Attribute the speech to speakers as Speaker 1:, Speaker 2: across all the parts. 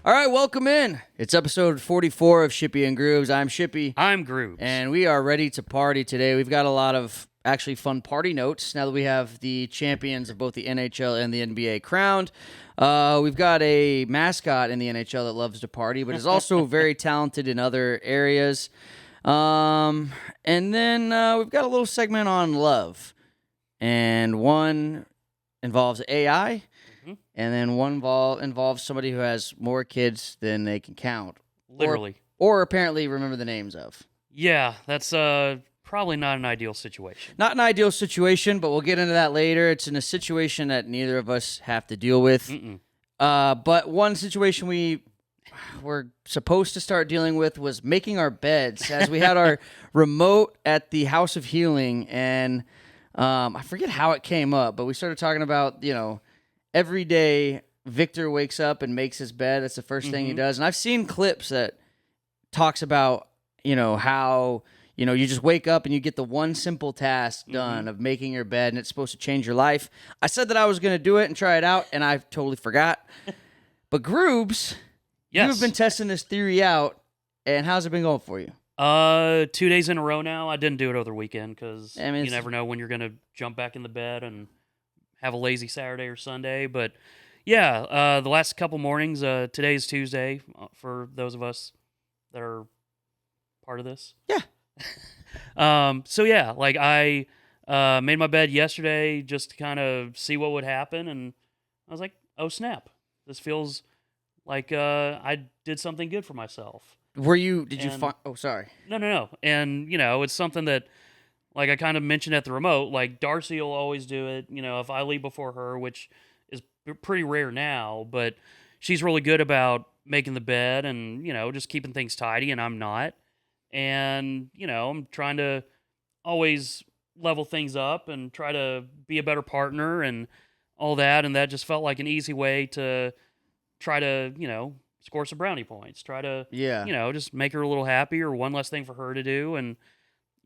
Speaker 1: All right, welcome in. It's episode 44 of Shippy and Grubes. I'm Shippy.
Speaker 2: I'm Grubes.
Speaker 1: And we are ready to party today. We've got a lot of actually fun party notes now that we have the champions of both the NHL and the NBA crowned. We've got a mascot in the NHL that loves to party, but is also very talented in other areas. And then we've got a little segment on love. And one involves AI. And then one involves somebody who has more kids than they can count.
Speaker 2: Literally.
Speaker 1: Or apparently remember the names of.
Speaker 2: Yeah, that's probably not an ideal situation.
Speaker 1: Not an ideal situation, but we'll get into that later. It's in a situation that neither of us have to deal with. But one situation we were supposed to start dealing with was making our beds. As we had our remote at the House of Healing, and I forget how it came up, but we started talking about, every day Victor wakes up and makes his bed. That's the first thing he does. And I've seen clips that talks about, how, you just wake up and you get the one simple task done of making your bed, and it's supposed to change your life. I said that I was going to do it and try it out, and I totally forgot. But Grubes, you have been testing this theory out, and how's it been going for you?
Speaker 2: 2 days in a row now. I didn't do it over the weekend because you never know when you're going to jump back in the bed and have a lazy Saturday or Sunday. But yeah, the last couple mornings, today is Tuesday for those of us that are part of this.
Speaker 1: Yeah.
Speaker 2: So yeah, like I made my bed yesterday just to kind of see what would happen, and I was like, oh snap, this feels like I did something good for myself.
Speaker 1: Did you find, oh sorry.
Speaker 2: No. And it's something that, like I kind of mentioned at the remote, like Darcy will always do it, if I leave before her, which is pretty rare now, but she's really good about making the bed and, just keeping things tidy, and I'm not. And, I'm trying to always level things up and try to be a better partner and all that, and that just felt like an easy way to try to, score some brownie points, try to, just make her a little happier, one less thing for her to do. And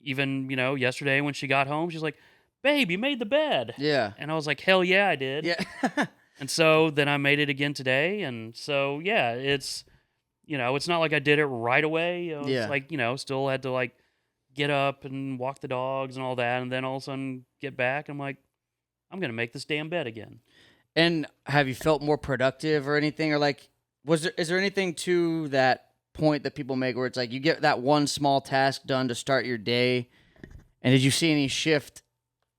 Speaker 2: even, yesterday when she got home, she's like, babe, you made the bed.
Speaker 1: Yeah.
Speaker 2: And I was like, hell yeah, I did.
Speaker 1: Yeah.
Speaker 2: And so then I made it again today. And so, yeah, it's, it's not like I did it right away. It's like, still had to like get up and walk the dogs and all that. And then all of a sudden get back. I'm like, I'm going to make this damn bed again.
Speaker 1: And have you felt more productive or anything? Or like, is there anything to that point that people make where it's like you get that one small task done to start your day, and did you see any shift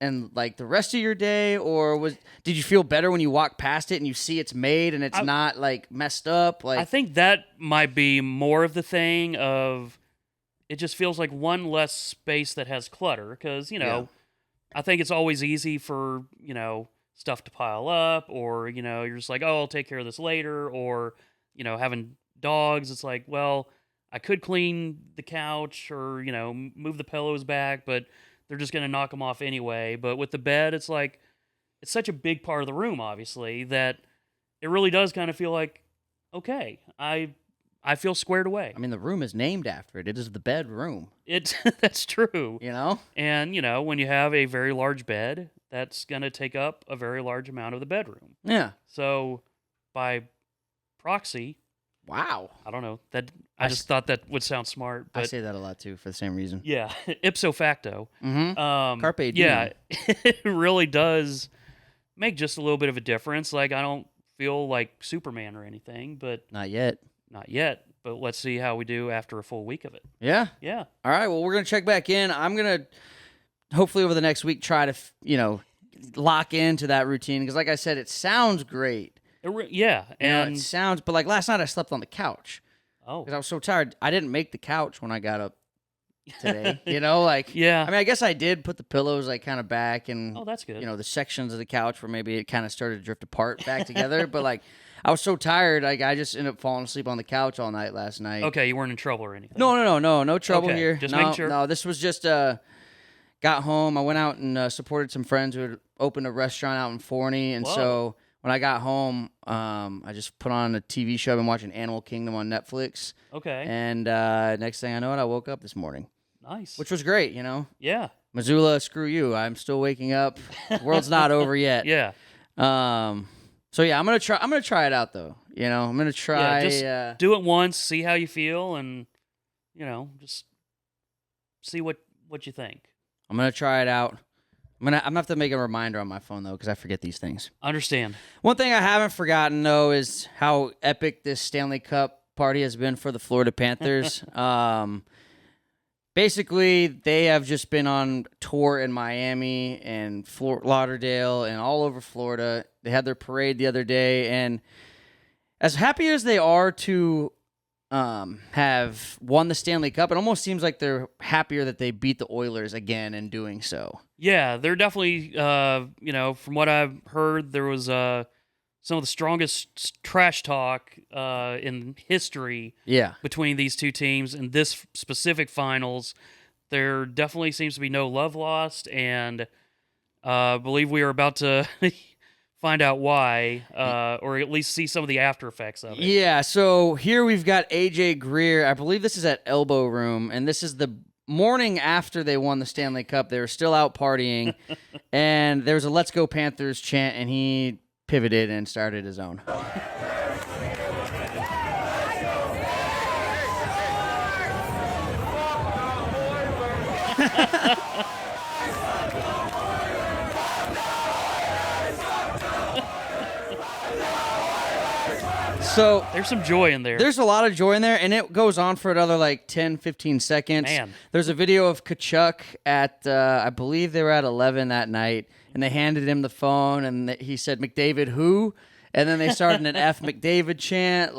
Speaker 1: in like the rest of your day, or did you feel better when you walk past it and you see it's made and it's not like messed up? Like,
Speaker 2: I think that might be more of the thing of it just feels like one less space that has clutter, because I think it's always easy for stuff to pile up, or you're just like, oh, I'll take care of this later, or having dogs, it's like, well, I could clean the couch or, move the pillows back, but they're just going to knock them off anyway. But with the bed, it's like, it's such a big part of the room, obviously, that it really does kind of feel like, okay, I feel squared away.
Speaker 1: I mean, the room is named after it. It is the bedroom.
Speaker 2: That's true.
Speaker 1: And,
Speaker 2: when you have a very large bed, that's going to take up a very large amount of the bedroom.
Speaker 1: Yeah.
Speaker 2: So by proxy,
Speaker 1: wow.
Speaker 2: I don't know. I just thought that would sound smart. But
Speaker 1: I say that a lot too for the same reason.
Speaker 2: Yeah, ipso facto.
Speaker 1: Carpe diem.
Speaker 2: Yeah, it really does make just a little bit of a difference. Like, I don't feel like Superman or anything, but
Speaker 1: Not yet.
Speaker 2: But let's see how we do after a full week of it.
Speaker 1: Yeah.
Speaker 2: Yeah.
Speaker 1: All right. Well, we're gonna check back in. I'm gonna hopefully over the next week try to lock into that routine, because like I said, it sounds great.
Speaker 2: And
Speaker 1: it sounds, but like last night I slept on the couch.
Speaker 2: Oh.
Speaker 1: Because I was so tired. I didn't make the couch when I got up today.
Speaker 2: Yeah.
Speaker 1: I mean, I guess I did put the pillows like kind of back, and
Speaker 2: oh, that's good.
Speaker 1: the sections of the couch where maybe it kind of started to drift apart back together. But like, I was so tired, like I just ended up falling asleep on the couch all night last night.
Speaker 2: Okay, you weren't in trouble or anything.
Speaker 1: No trouble here.
Speaker 2: Just making sure.
Speaker 1: No, this was just got home. I went out and supported some friends who had opened a restaurant out in Forney, and so when I got home, I just put on a TV show. I've been watching Animal Kingdom on Netflix.
Speaker 2: Okay.
Speaker 1: And next thing I know, I woke up this morning.
Speaker 2: Nice.
Speaker 1: Which was great,
Speaker 2: Yeah.
Speaker 1: Missoula, screw you. I'm still waking up. The world's not over yet.
Speaker 2: Yeah.
Speaker 1: So yeah, I'm gonna try it out though. I'm gonna try.
Speaker 2: Just do it once, see how you feel, and just see what you think.
Speaker 1: I'm gonna try it out. I'm gonna have to make a reminder on my phone though, because I forget these things.
Speaker 2: Understand.
Speaker 1: One thing I haven't forgotten though is how epic this Stanley Cup party has been for the Florida Panthers. Basically, they have just been on tour in Miami and Fort Lauderdale and all over Florida. They had their parade the other day, and as happy as they are to have won the Stanley Cup, it almost seems like they're happier that they beat the Oilers again in doing so.
Speaker 2: Yeah, they're definitely, from what I've heard, there was some of the strongest trash talk in history between these two teams in this specific finals. There definitely seems to be no love lost, and I believe we are about to find out why, or at least see some of the after effects of it.
Speaker 1: Yeah, so here we've got AJ Greer. I believe this is at Elbow Room, and this is the morning after they won the Stanley Cup. They were still out partying, and there was a Let's Go Panthers chant, and he pivoted and started his own. So
Speaker 2: there's some joy in there.
Speaker 1: There's a lot of joy in there, and it goes on for another 10, 15 seconds.
Speaker 2: Man.
Speaker 1: There's a video of Kachuk at, I believe they were at 11 that night, and they handed him the phone, and he said, McDavid who? And then they started an F McDavid chant.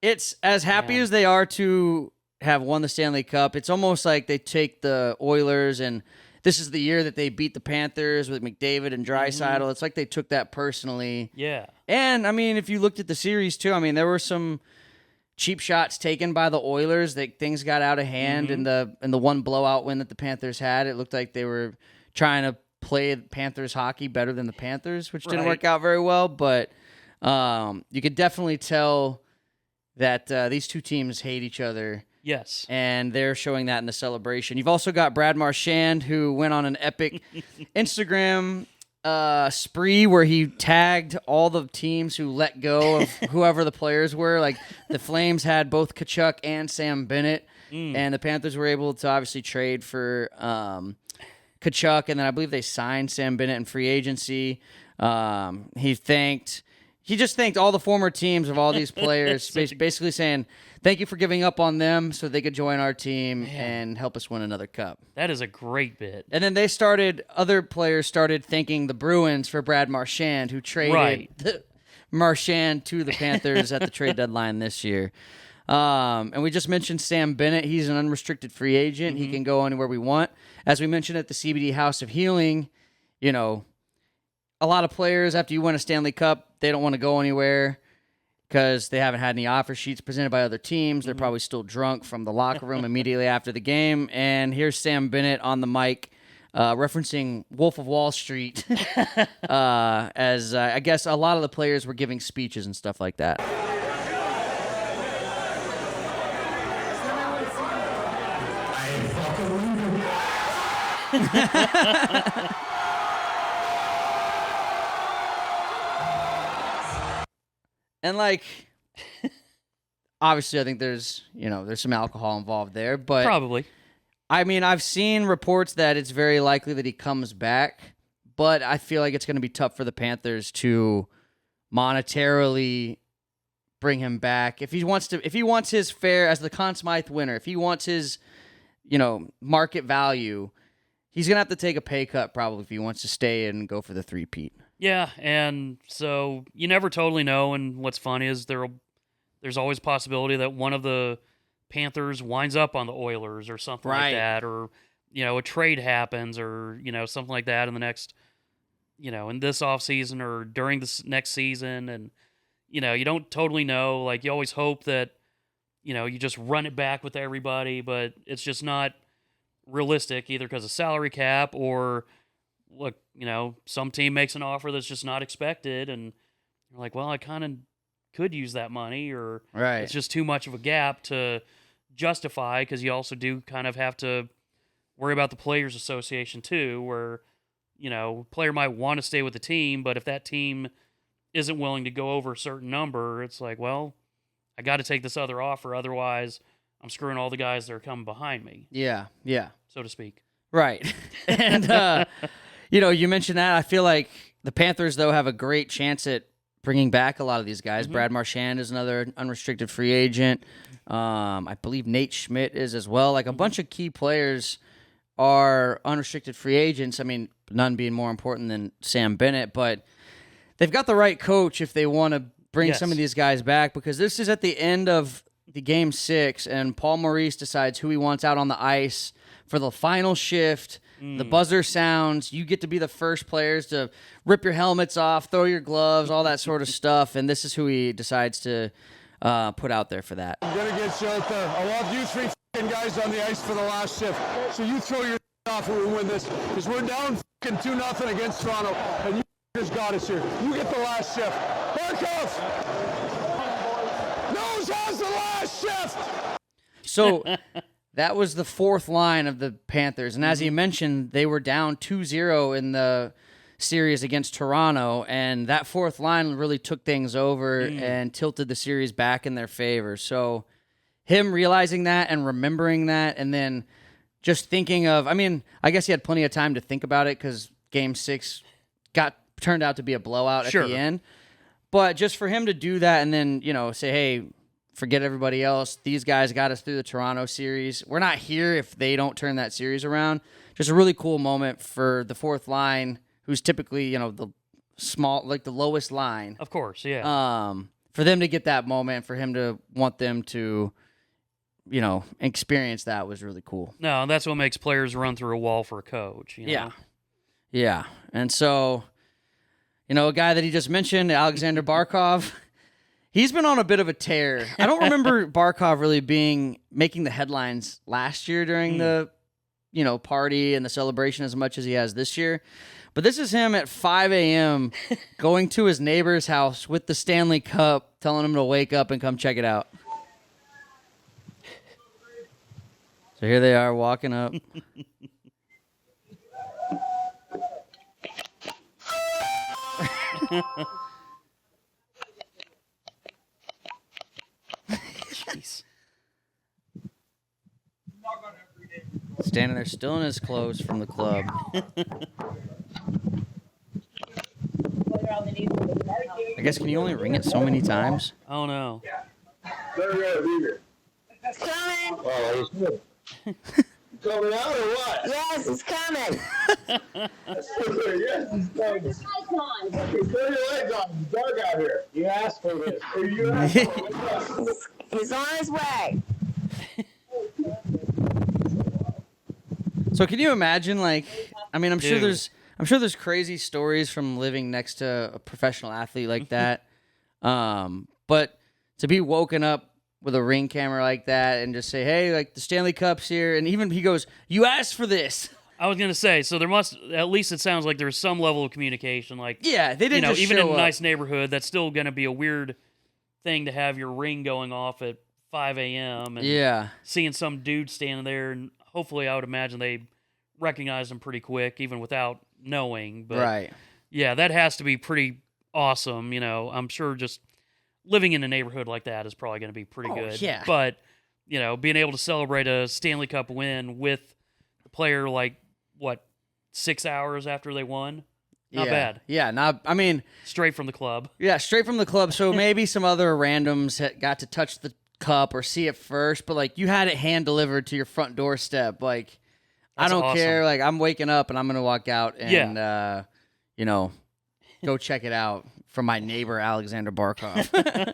Speaker 1: It's as happy as they are to have won the Stanley Cup. It's almost like they take the Oilers, and this is the year that they beat the Panthers with McDavid and Draisaitl. It's like they took that personally.
Speaker 2: Yeah.
Speaker 1: And, if you looked at the series, too, there were some cheap shots taken by the Oilers that things got out of hand in the one blowout win that the Panthers had. It looked like they were trying to play Panthers hockey better than the Panthers, which didn't work out very well. But you could definitely tell that these two teams hate each other.
Speaker 2: Yes.
Speaker 1: And they're showing that in the celebration. You've also got Brad Marchand, who went on an epic Instagram spree where he tagged all the teams who let go of whoever the players were. The Flames had both Kachuk and Sam Bennett, and the Panthers were able to obviously trade for Kachuk, and then I believe they signed Sam Bennett in free agency. He just thanked all the former teams of all these players, basically saying, thank you for giving up on them so they could join our team and help us win another cup.
Speaker 2: That is a great bit.
Speaker 1: And then other players started thanking the Bruins for Brad Marchand, who traded Marchand to the Panthers at the trade deadline this year. And we just mentioned Sam Bennett. He's an unrestricted free agent. He can go anywhere we want. As we mentioned at the CBD House of Healing, a lot of players, after you win a Stanley Cup, they don't want to go anywhere because they haven't had any offer sheets presented by other teams. They're probably still drunk from the locker room immediately after the game. And here's Sam Bennett on the mic referencing Wolf of Wall Street as I guess a lot of the players were giving speeches and stuff like that. And obviously I think there's some alcohol involved there, but
Speaker 2: probably.
Speaker 1: I've seen reports that it's very likely that he comes back, but I feel like it's going to be tough for the Panthers to monetarily bring him back. If he wants his fair as the Conn Smythe winner, if he wants his, market value, he's going to have to take a pay cut probably if he wants to stay and go for the three-peat.
Speaker 2: Yeah, and so you never totally know, and what's funny is there's always possibility that one of the Panthers winds up on the Oilers or something like that, or, a trade happens or, something like that in the next, in this offseason or during this next season, and, you don't totally know. You always hope that, you just run it back with everybody, but it's just not realistic either because of salary cap or... Look, some team makes an offer that's just not expected, and you're like, well, I kind of could use that money, or it's just too much of a gap to justify, because you also do kind of have to worry about the Players Association too, where, a player might want to stay with the team, but if that team isn't willing to go over a certain number, it's like, well, I got to take this other offer. Otherwise, I'm screwing all the guys that are coming behind me.
Speaker 1: Yeah.
Speaker 2: So to speak.
Speaker 1: Right. And, you mentioned that. I feel like the Panthers, though, have a great chance at bringing back a lot of these guys. Brad Marchand is another unrestricted free agent. I believe Nate Schmidt is as well. Like a bunch of key players are unrestricted free agents. I mean, none being more important than Sam Bennett, but they've got the right coach if they want to bring some of these guys back, because this is at the end of the game 6, and Paul Maurice decides who he wants out on the ice for the final shift. The buzzer sounds. You get to be the first players to rip your helmets off, throw your gloves, all that sort of stuff, and this is who he decides to put out there for that.
Speaker 3: I'm going to get you out there. I want you 3 guys on the ice for the last shift. So you throw your off and we win this, because we're down 2-0 against Toronto, and you just got us here. You get the last shift. Barkov! Nose has the last shift!
Speaker 1: So that was the 4th line of the Panthers, and as you mentioned, they were down 2-0 in the series against Toronto, and that 4th line really took things over and tilted the series back in their favor. So him realizing that and remembering that, and then just thinking of, I guess he had plenty of time to think about it, because Game 6 turned out to be a blowout at the end. But just for him to do that and then, say, hey, forget everybody else. These guys got us through the Toronto series. We're not here if they don't turn that series around. Just a really cool moment for the 4th line, who's typically, the small, like the lowest line.
Speaker 2: Of course, yeah.
Speaker 1: For them to get that moment, for him to want them to, experience that was really cool.
Speaker 2: No, that's what makes players run through a wall for a coach.
Speaker 1: Yeah. And so, a guy that he just mentioned, Alexander Barkov, he's been on a bit of a tear. I don't remember Barkov really making the headlines last year during the, party and the celebration as much as he has this year. But this is him at 5 a.m. going to his neighbor's house with the Stanley Cup, telling him to wake up and come check it out. So here they are walking up.
Speaker 2: Jeez.
Speaker 1: Standing there still in his clothes from the club. I guess, can you only ring it so many times?
Speaker 2: Oh, no.
Speaker 4: It's coming.
Speaker 3: Oh, he's good. Coming out or what?
Speaker 4: Yes, it's coming.
Speaker 3: Yes, it's coming. Okay, throw your legs on. It's dark out here. You asked for this. You asked for this.
Speaker 4: He's on his way.
Speaker 1: So can you imagine, I'm sure
Speaker 2: Dude.
Speaker 1: there's crazy stories from living next to a professional athlete like that. But to be woken up with a ring camera like that and just say, hey, the Stanley Cup's here. And even he goes, you asked for this.
Speaker 2: I was going to say, so there must, at least it sounds like there's some level of communication.
Speaker 1: Yeah, they didn't just
Speaker 2: even
Speaker 1: show
Speaker 2: in a
Speaker 1: up.
Speaker 2: nice neighborhood, that's still going to be a weird thing to have your ring going off at 5 a.m. and seeing some dude standing there. And hopefully, I would imagine they recognize him pretty quick, even without knowing. But
Speaker 1: Right.
Speaker 2: Yeah, that has to be pretty awesome. I'm sure just living in a neighborhood like that is probably going to be pretty good.
Speaker 1: Yeah.
Speaker 2: But, being able to celebrate a Stanley Cup win with the player 6 hours after they won, not bad.
Speaker 1: Yeah,
Speaker 2: Straight from the club.
Speaker 1: Yeah, straight from the club. So maybe some other randoms got to touch the cup or see it first, but you had it hand delivered to your front doorstep. I don't
Speaker 2: awesome.
Speaker 1: care. I'm waking up and I'm gonna walk out and go check it out from my neighbor Alexander Barkov.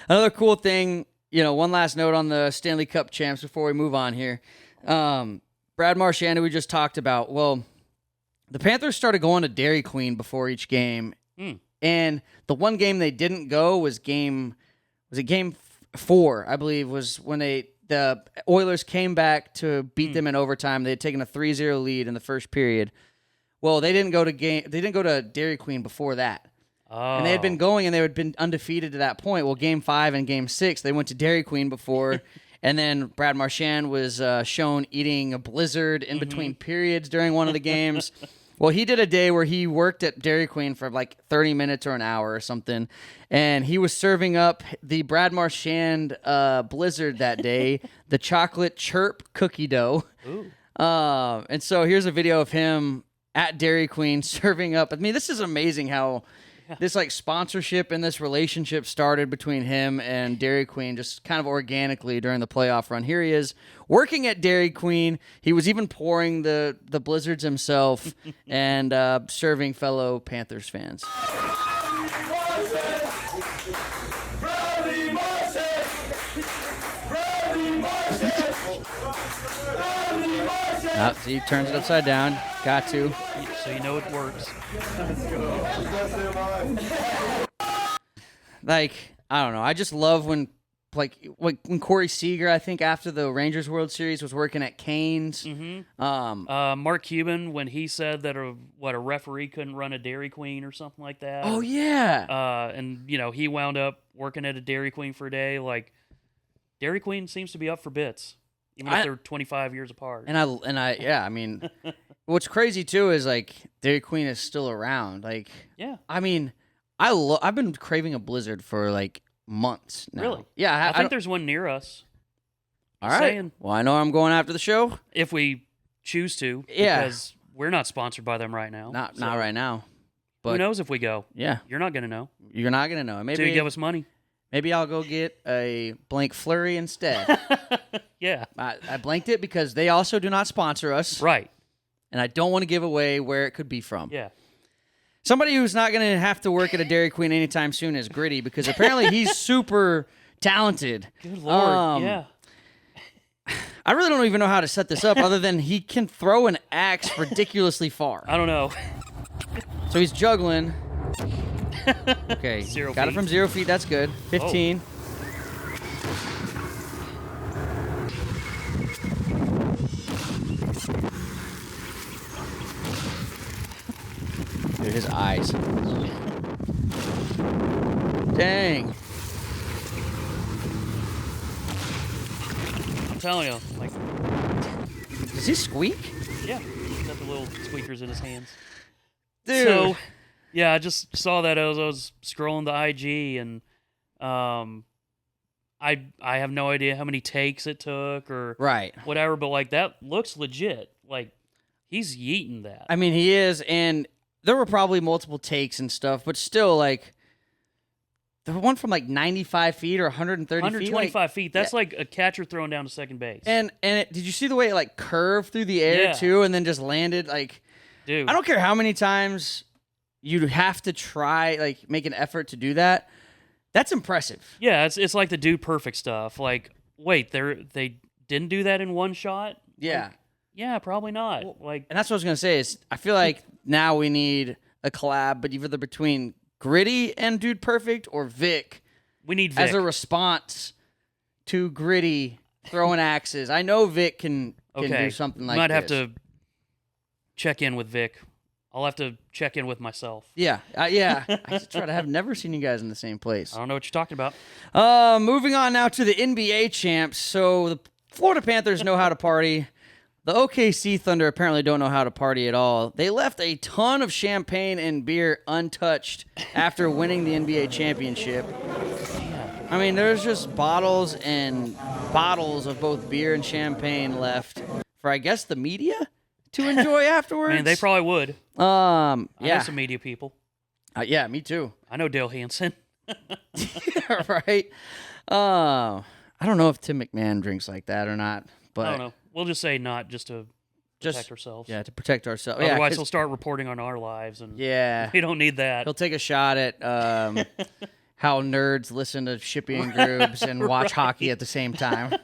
Speaker 1: Another cool thing, one last note on the Stanley Cup champs before we move on here. Brad Marchand, who we just talked about. Well, the Panthers started going to Dairy Queen before each game, and the one game they didn't go was game 4, I believe, was when the Oilers came back to beat them in overtime. They had taken a 3-0 lead in the first period. Well, they didn't go to Dairy Queen before that.
Speaker 2: Oh.
Speaker 1: And they had been going, and they had been undefeated to that point. Well, Game 5 and Game 6, they went to Dairy Queen before, and then Brad Marchand was shown eating a Blizzard in between periods during one of the games. Well, he did a day where he worked at Dairy Queen for like 30 minutes or an hour or something, and he was serving up the Brad Marchand Blizzard that day, the chocolate chirp cookie dough.
Speaker 2: Ooh.
Speaker 1: And so here's a video of him at Dairy Queen serving up. I mean, this is amazing how this like sponsorship and this relationship started between him and Dairy Queen just kind of organically during the playoff run. Here he is working at Dairy Queen. He was even pouring the blizzards himself and serving fellow Panthers fans. See, he turns it upside down. Got to.
Speaker 2: So you know it works.
Speaker 1: Like, I don't know. I just love when when Corey Seager, I think after the Rangers World Series, was working at Canes.
Speaker 2: Mm-hmm. Mark Cuban, when he said that a referee couldn't run a Dairy Queen or something like that.
Speaker 1: Oh yeah.
Speaker 2: And he wound up working at a Dairy Queen for a day. Like, Dairy Queen seems to be up for bits, even if they're 25 years apart.
Speaker 1: And I mean, what's crazy too is like Dairy Queen is still around. Like,
Speaker 2: yeah.
Speaker 1: I mean, I've been craving a Blizzard for like months now.
Speaker 2: Really?
Speaker 1: Yeah.
Speaker 2: I think there's one near us.
Speaker 1: All right.
Speaker 2: Saying.
Speaker 1: Well, I know I'm going after the show.
Speaker 2: If we choose to.
Speaker 1: Yeah.
Speaker 2: Because we're not sponsored by them right now.
Speaker 1: Not right now. But
Speaker 2: who knows if we go?
Speaker 1: Yeah.
Speaker 2: You're not going to know.
Speaker 1: You're not going to know. Maybe
Speaker 2: Until you give us money.
Speaker 1: Maybe I'll go get a blank flurry instead.
Speaker 2: Yeah.
Speaker 1: I blanked it because they also do not sponsor us.
Speaker 2: Right.
Speaker 1: And I don't want to give away where it could be from.
Speaker 2: Yeah.
Speaker 1: Somebody who's not going to have to work at a Dairy Queen anytime soon is Gritty, because apparently he's super talented.
Speaker 2: Good Lord, yeah.
Speaker 1: I really don't even know how to set this up other than he can throw an axe ridiculously far.
Speaker 2: I don't know.
Speaker 1: So he's juggling. Okay,
Speaker 2: 0
Speaker 1: got
Speaker 2: feet.
Speaker 1: it from 0 feet. That's good. 15. Dude, his eyes. Dang.
Speaker 2: I'm telling you, like,
Speaker 1: Does he squeak?
Speaker 2: yeah, he's got the little squeakers in his hands.
Speaker 1: Dude.
Speaker 2: So, yeah, I just saw that as I was scrolling the IG, and I have no idea how many takes it took or
Speaker 1: Right.
Speaker 2: whatever, but like that looks legit. Like he's yeeting that.
Speaker 1: I mean, he is, and there were probably multiple takes and stuff, but still, like, the one from like 95 feet or 130
Speaker 2: 125
Speaker 1: feet. Like,
Speaker 2: feet. That's like a catcher throwing down to second base.
Speaker 1: And did you see the way it like curved through the air
Speaker 2: Yeah.
Speaker 1: too, and then just landed? Like,
Speaker 2: Dude,
Speaker 1: I don't care how many times you have to try, like, make an effort to do that. That's impressive.
Speaker 2: yeah, it's like the Dude Perfect stuff. Like, wait, they didn't do that in one shot?
Speaker 1: Yeah.
Speaker 2: Like, yeah, probably not. Like,
Speaker 1: And that's what I was gonna say. Is I feel like now we need a collab, but either between Gritty and Dude Perfect or Vic
Speaker 2: we need Vic.
Speaker 1: as a response to Gritty throwing axes. I know Vic can do something like
Speaker 2: might
Speaker 1: this.
Speaker 2: have to check in with Vic. I'll have to check in with myself.
Speaker 1: Yeah, yeah. I just try to have never seen you guys in the same place.
Speaker 2: I don't know what you're talking about.
Speaker 1: Moving on now to the NBA champs. So the Florida Panthers know how to party. The OKC Thunder apparently don't know how to party at all. They left a ton of champagne and beer untouched after winning the NBA championship. I mean, there's just bottles and bottles of both beer and champagne left for, I guess, the media to enjoy afterwards.
Speaker 2: Man, they probably would. I know
Speaker 1: Yeah.
Speaker 2: some media people.
Speaker 1: Yeah, me too.
Speaker 2: I know Dale Hansen.
Speaker 1: Right? I don't know if Tim McMahon drinks like that or not, but
Speaker 2: I don't know. We'll just say not just to protect ourselves.
Speaker 1: Yeah, to protect ourselves.
Speaker 2: Otherwise,
Speaker 1: yeah,
Speaker 2: he'll start reporting on our lives, and
Speaker 1: yeah,
Speaker 2: we don't need that.
Speaker 1: he'll take a shot at how nerds listen to Shippy and Grubes and watch hockey at the same time.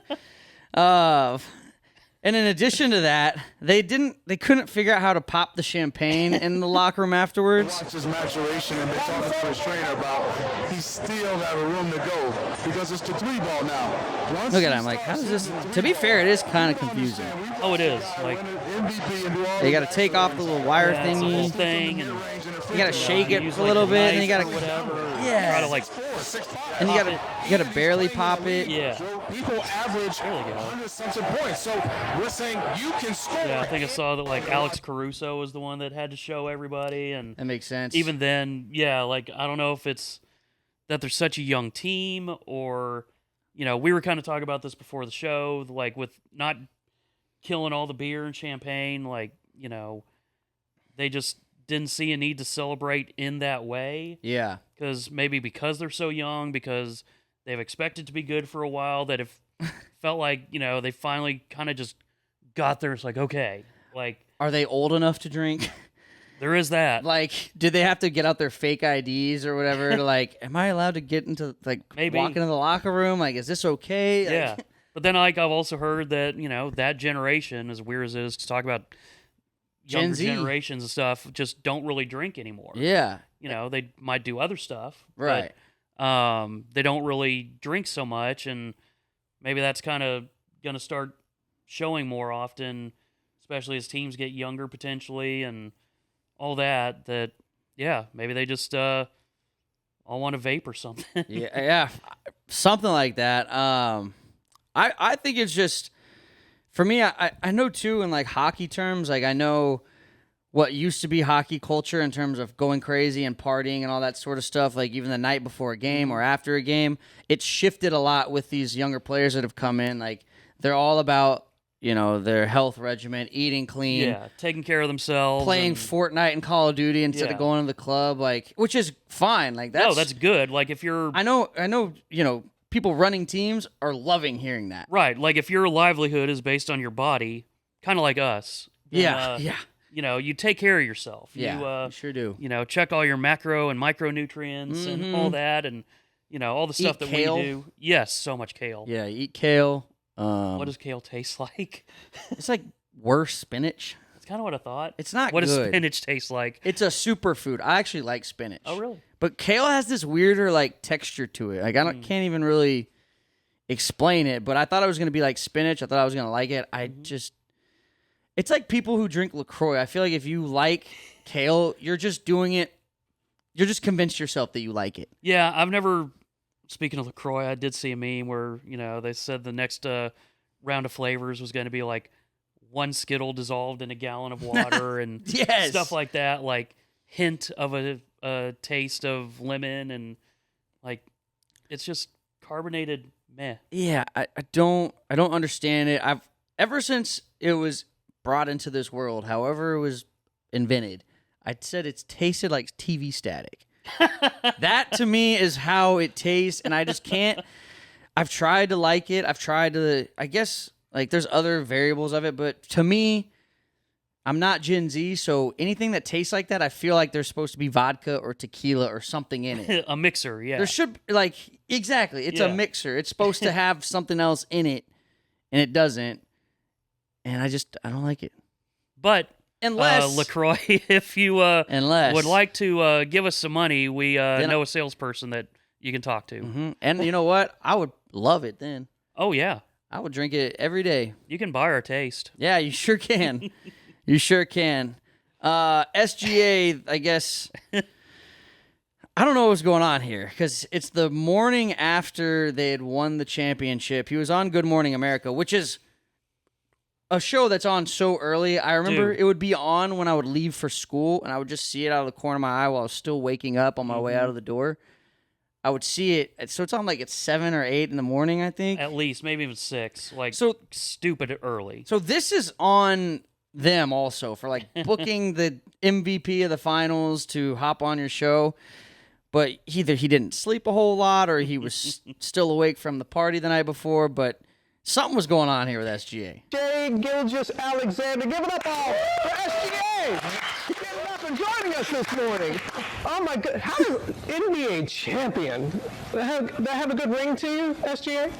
Speaker 1: And in addition to that, they couldn't figure out how to pop the champagne in the locker room afterwards.
Speaker 3: Watch his maturation, and they're talking to his trainer about he still have a room to go because it's the 3-ball now.
Speaker 1: Look at him, like, how does this? To be fair, it is kind of confusing.
Speaker 2: Oh, it is. Like,
Speaker 1: You got to take off the little wire
Speaker 2: yeah, it's a whole
Speaker 1: thingy.
Speaker 2: thing, and
Speaker 1: You got to shake it
Speaker 2: use,
Speaker 1: a little
Speaker 2: like,
Speaker 1: bit, and
Speaker 2: knife
Speaker 1: you got
Speaker 2: or
Speaker 1: to
Speaker 2: whatever.
Speaker 1: Yeah.
Speaker 2: Try to like,
Speaker 1: and you got to barely pop it.
Speaker 2: yeah.
Speaker 3: People average
Speaker 2: There we go.
Speaker 3: 100-something points. So
Speaker 5: We're saying you can score.
Speaker 2: Yeah, I think I saw that like Alex Caruso was the one that had to show everybody, and
Speaker 1: That makes sense.
Speaker 2: even then, yeah, like I don't know if it's that they're such a young team or, we were kind of talking about this before the show, like with not killing all the beer and champagne, like, they just didn't see a need to celebrate in that way.
Speaker 1: Yeah.
Speaker 2: Because they're so young, because they've expected to be good for a while, that if felt like, they finally kind of just got there. It's like, okay, like,
Speaker 1: Are they old enough to drink?
Speaker 2: there is that.
Speaker 1: Like, did they have to get out their fake IDs or whatever to like, am I allowed to get into, like,
Speaker 2: Maybe.
Speaker 1: walk into the locker room? Like, is this okay?
Speaker 2: Yeah.
Speaker 1: Like,
Speaker 2: But then, like, I've also heard that, that generation, as weird as it is to talk about
Speaker 1: Gen
Speaker 2: younger
Speaker 1: Z.
Speaker 2: generations and stuff, just don't really drink anymore.
Speaker 1: yeah.
Speaker 2: They might do other stuff.
Speaker 1: Right.
Speaker 2: But, they don't really drink so much, and maybe that's kind of going to start showing more often, especially as teams get younger potentially and all that, yeah, maybe they just all want to vape or something.
Speaker 1: Yeah. Something like that. I think it's just, for me, I know too, in like hockey terms, like I know what used to be hockey culture in terms of going crazy and partying and all that sort of stuff, like even the night before a game or after a game, it's shifted a lot with these younger players that have come in. Like they're all about, their health regimen, eating clean,
Speaker 2: Yeah, taking care of themselves.
Speaker 1: playing
Speaker 2: and,
Speaker 1: Fortnite and Call of Duty instead
Speaker 2: Yeah.
Speaker 1: of going to the club, like, which is fine. Like
Speaker 2: that's good. Like if you're
Speaker 1: I know, people running teams are loving hearing that.
Speaker 2: right, like if your livelihood is based on your body, kind of like us. then,
Speaker 1: Yeah.
Speaker 2: You take care of yourself.
Speaker 1: Yeah, you sure do.
Speaker 2: Check all your macro and micronutrients and all that, and all the stuff that
Speaker 1: kale.
Speaker 2: we do. Yes, so much kale.
Speaker 1: Yeah, eat kale.
Speaker 2: What does kale taste like?
Speaker 1: It's like worse spinach.
Speaker 2: That's kind of what I thought.
Speaker 1: It's not
Speaker 2: What does
Speaker 1: good.
Speaker 2: spinach taste like?
Speaker 1: It's a superfood. I actually like spinach.
Speaker 2: Oh, really?
Speaker 1: But kale has this weirder like texture to it. Like can't even really explain it. But I thought it was gonna be like spinach. I thought I was gonna like it. It's like people who drink LaCroix. I feel like if you like kale, you're just doing it. You're just convinced yourself that you like it.
Speaker 2: Yeah, I've never. Speaking of LaCroix, I did see a meme where they said the next round of flavors was going to be like one Skittle dissolved in a gallon of water and
Speaker 1: Yes.
Speaker 2: stuff like that. Like hint of a taste of lemon, and like it's just carbonated meh.
Speaker 1: Yeah, I don't understand it. I've ever since it was brought into this world, however it was invented, I said it's tasted like TV static. That to me is how it tastes, and I just can't. I've tried to like it. I've tried to. I guess like there's other variables of it, but to me, I'm not Gen Z, so anything that tastes like that, I feel like there's supposed to be vodka or tequila or something in it.
Speaker 2: A mixer, yeah.
Speaker 1: There should like exactly. It's a
Speaker 2: Yeah.
Speaker 1: mixer. It's supposed to have something else in it, and it doesn't. And I don't like it.
Speaker 2: But
Speaker 1: Unless
Speaker 2: LaCroix, if you would like to give us some money, we know a salesperson that you can talk to.
Speaker 1: Mhm. And you know what? I would love it then.
Speaker 2: Oh yeah,
Speaker 1: I would drink it every day.
Speaker 2: you can buy our taste.
Speaker 1: Yeah, you sure can. You sure can. SGA, I guess. I don't know what's going on here because it's the morning after they had won the championship. He was on Good Morning America, which is a show that's on so early. I remember
Speaker 2: Dude.
Speaker 1: it would be on when I would leave for school, and I would just see it out of the corner of my eye while I was still waking up on my way out of the door. I would see it. So it's on like at 7 or 8 in the morning, I think.
Speaker 2: At least, maybe even 6. Like
Speaker 1: So-
Speaker 2: stupid early.
Speaker 1: So this is on them also for like booking the MVP of the finals to hop on your show. But either he didn't sleep a whole lot or he was still awake from the party the night before. But something was going on here with SGA.
Speaker 6: Jay Gilgis Alexander. Give it up all for SGA. Give it up for joining us this morning. Oh my God. How does NBA champion that have a good ring to you, SGA?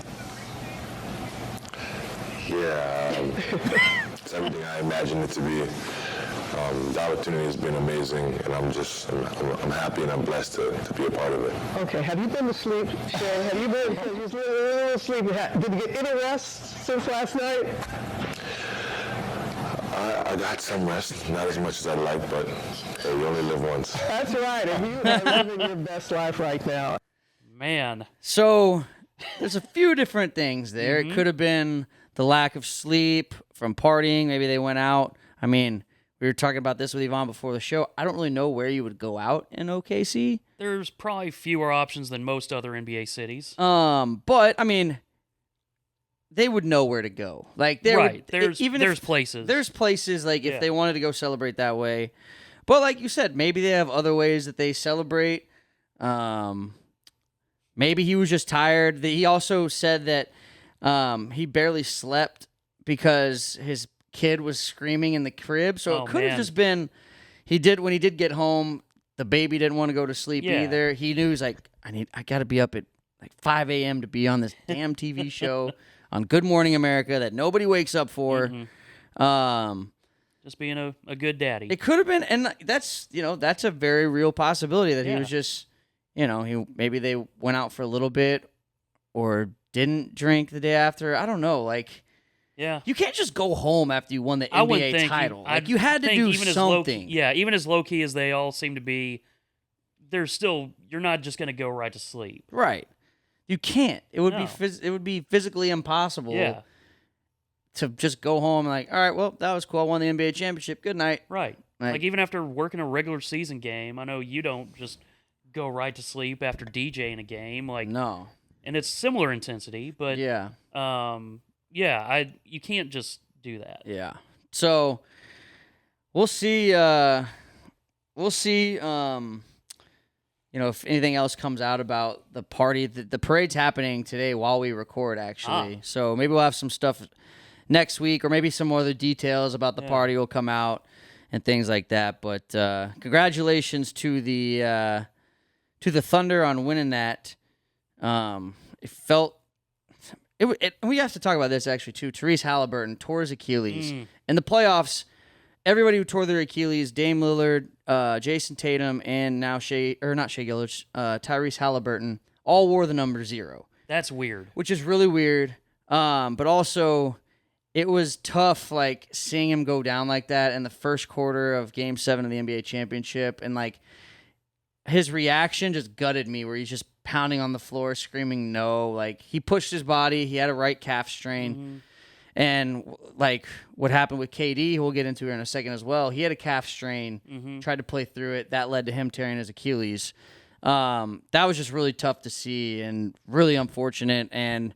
Speaker 7: Yeah, it's everything I imagined it to be. The opportunity has been amazing, and I'm happy and I'm blessed to be a part of it.
Speaker 6: Okay, have you been to sleep, Shay? Have you been? Because you was a little sleepy. Did you get any rest since last night?
Speaker 7: I got some rest, not as much as I'd like, but hey, you only live once.
Speaker 6: That's right, and you are living your best life right now.
Speaker 2: Man,
Speaker 1: So there's a few different things there. It could have been the lack of sleep from partying. Maybe they went out. I mean, we were talking about this with Yvonne before the show. I don't really know where you would go out in OKC.
Speaker 2: There's probably fewer options than most other NBA cities.
Speaker 1: But I mean, they would know where to go. Like,
Speaker 2: There's places.
Speaker 1: There's places like if they wanted to go celebrate that way. But like you said, maybe they have other ways that they celebrate. Maybe he was just tired. He also said that he barely slept because his kid was screaming in the crib. So it could have just been when he did get home, the baby didn't want to go to sleep either. He knew, he's like, I got to be up at like 5 a.m. to be on this damn TV show on Good Morning America that nobody wakes up for.
Speaker 2: Just being a good daddy.
Speaker 1: It could have been, and that's a very real possibility that he was just, maybe they went out for a little bit or didn't drink the day after. I don't know. Like, you can't just go home after you won the NBA title. You had to do something.
Speaker 2: Even as low key as they all seem to be, you're not just going to go right to sleep.
Speaker 1: Right. You can't. It would be physically impossible.
Speaker 2: Yeah.
Speaker 1: To just go home and like, all right, well, that was cool. I won the NBA championship. Good night.
Speaker 2: Right. Like even after working a regular season game, I know you don't just go right to sleep after DJing a game. Like,
Speaker 1: no.
Speaker 2: And it's similar intensity, but
Speaker 1: you
Speaker 2: can't just do that.
Speaker 1: Yeah. So we'll see. If anything else comes out about the party. The parade's happening today while we record, actually. So maybe we'll have some stuff next week, or maybe some other details about the party will come out and things like that. But congratulations to the Thunder on winning that. It felt we have to talk about this actually too. Therese Halliburton tore his Achilles in the playoffs. Everybody who tore their Achilles, Dame Lillard, Jason Tatum, and now Tyrese Halliburton, all wore the number 0.
Speaker 2: That's weird.
Speaker 1: Which is really weird. But also, it was tough, like, seeing him go down like that in the first quarter of Game 7 of the NBA championship. And, like, his reaction just gutted me, where he's just pounding on the floor, screaming no. Like, he pushed his body. He had a right calf strain. And, like, what happened with KD, who we'll get into here in a second as well, he had a calf strain, tried to play through it. That led to him tearing his Achilles. That was just really tough to see and really unfortunate. And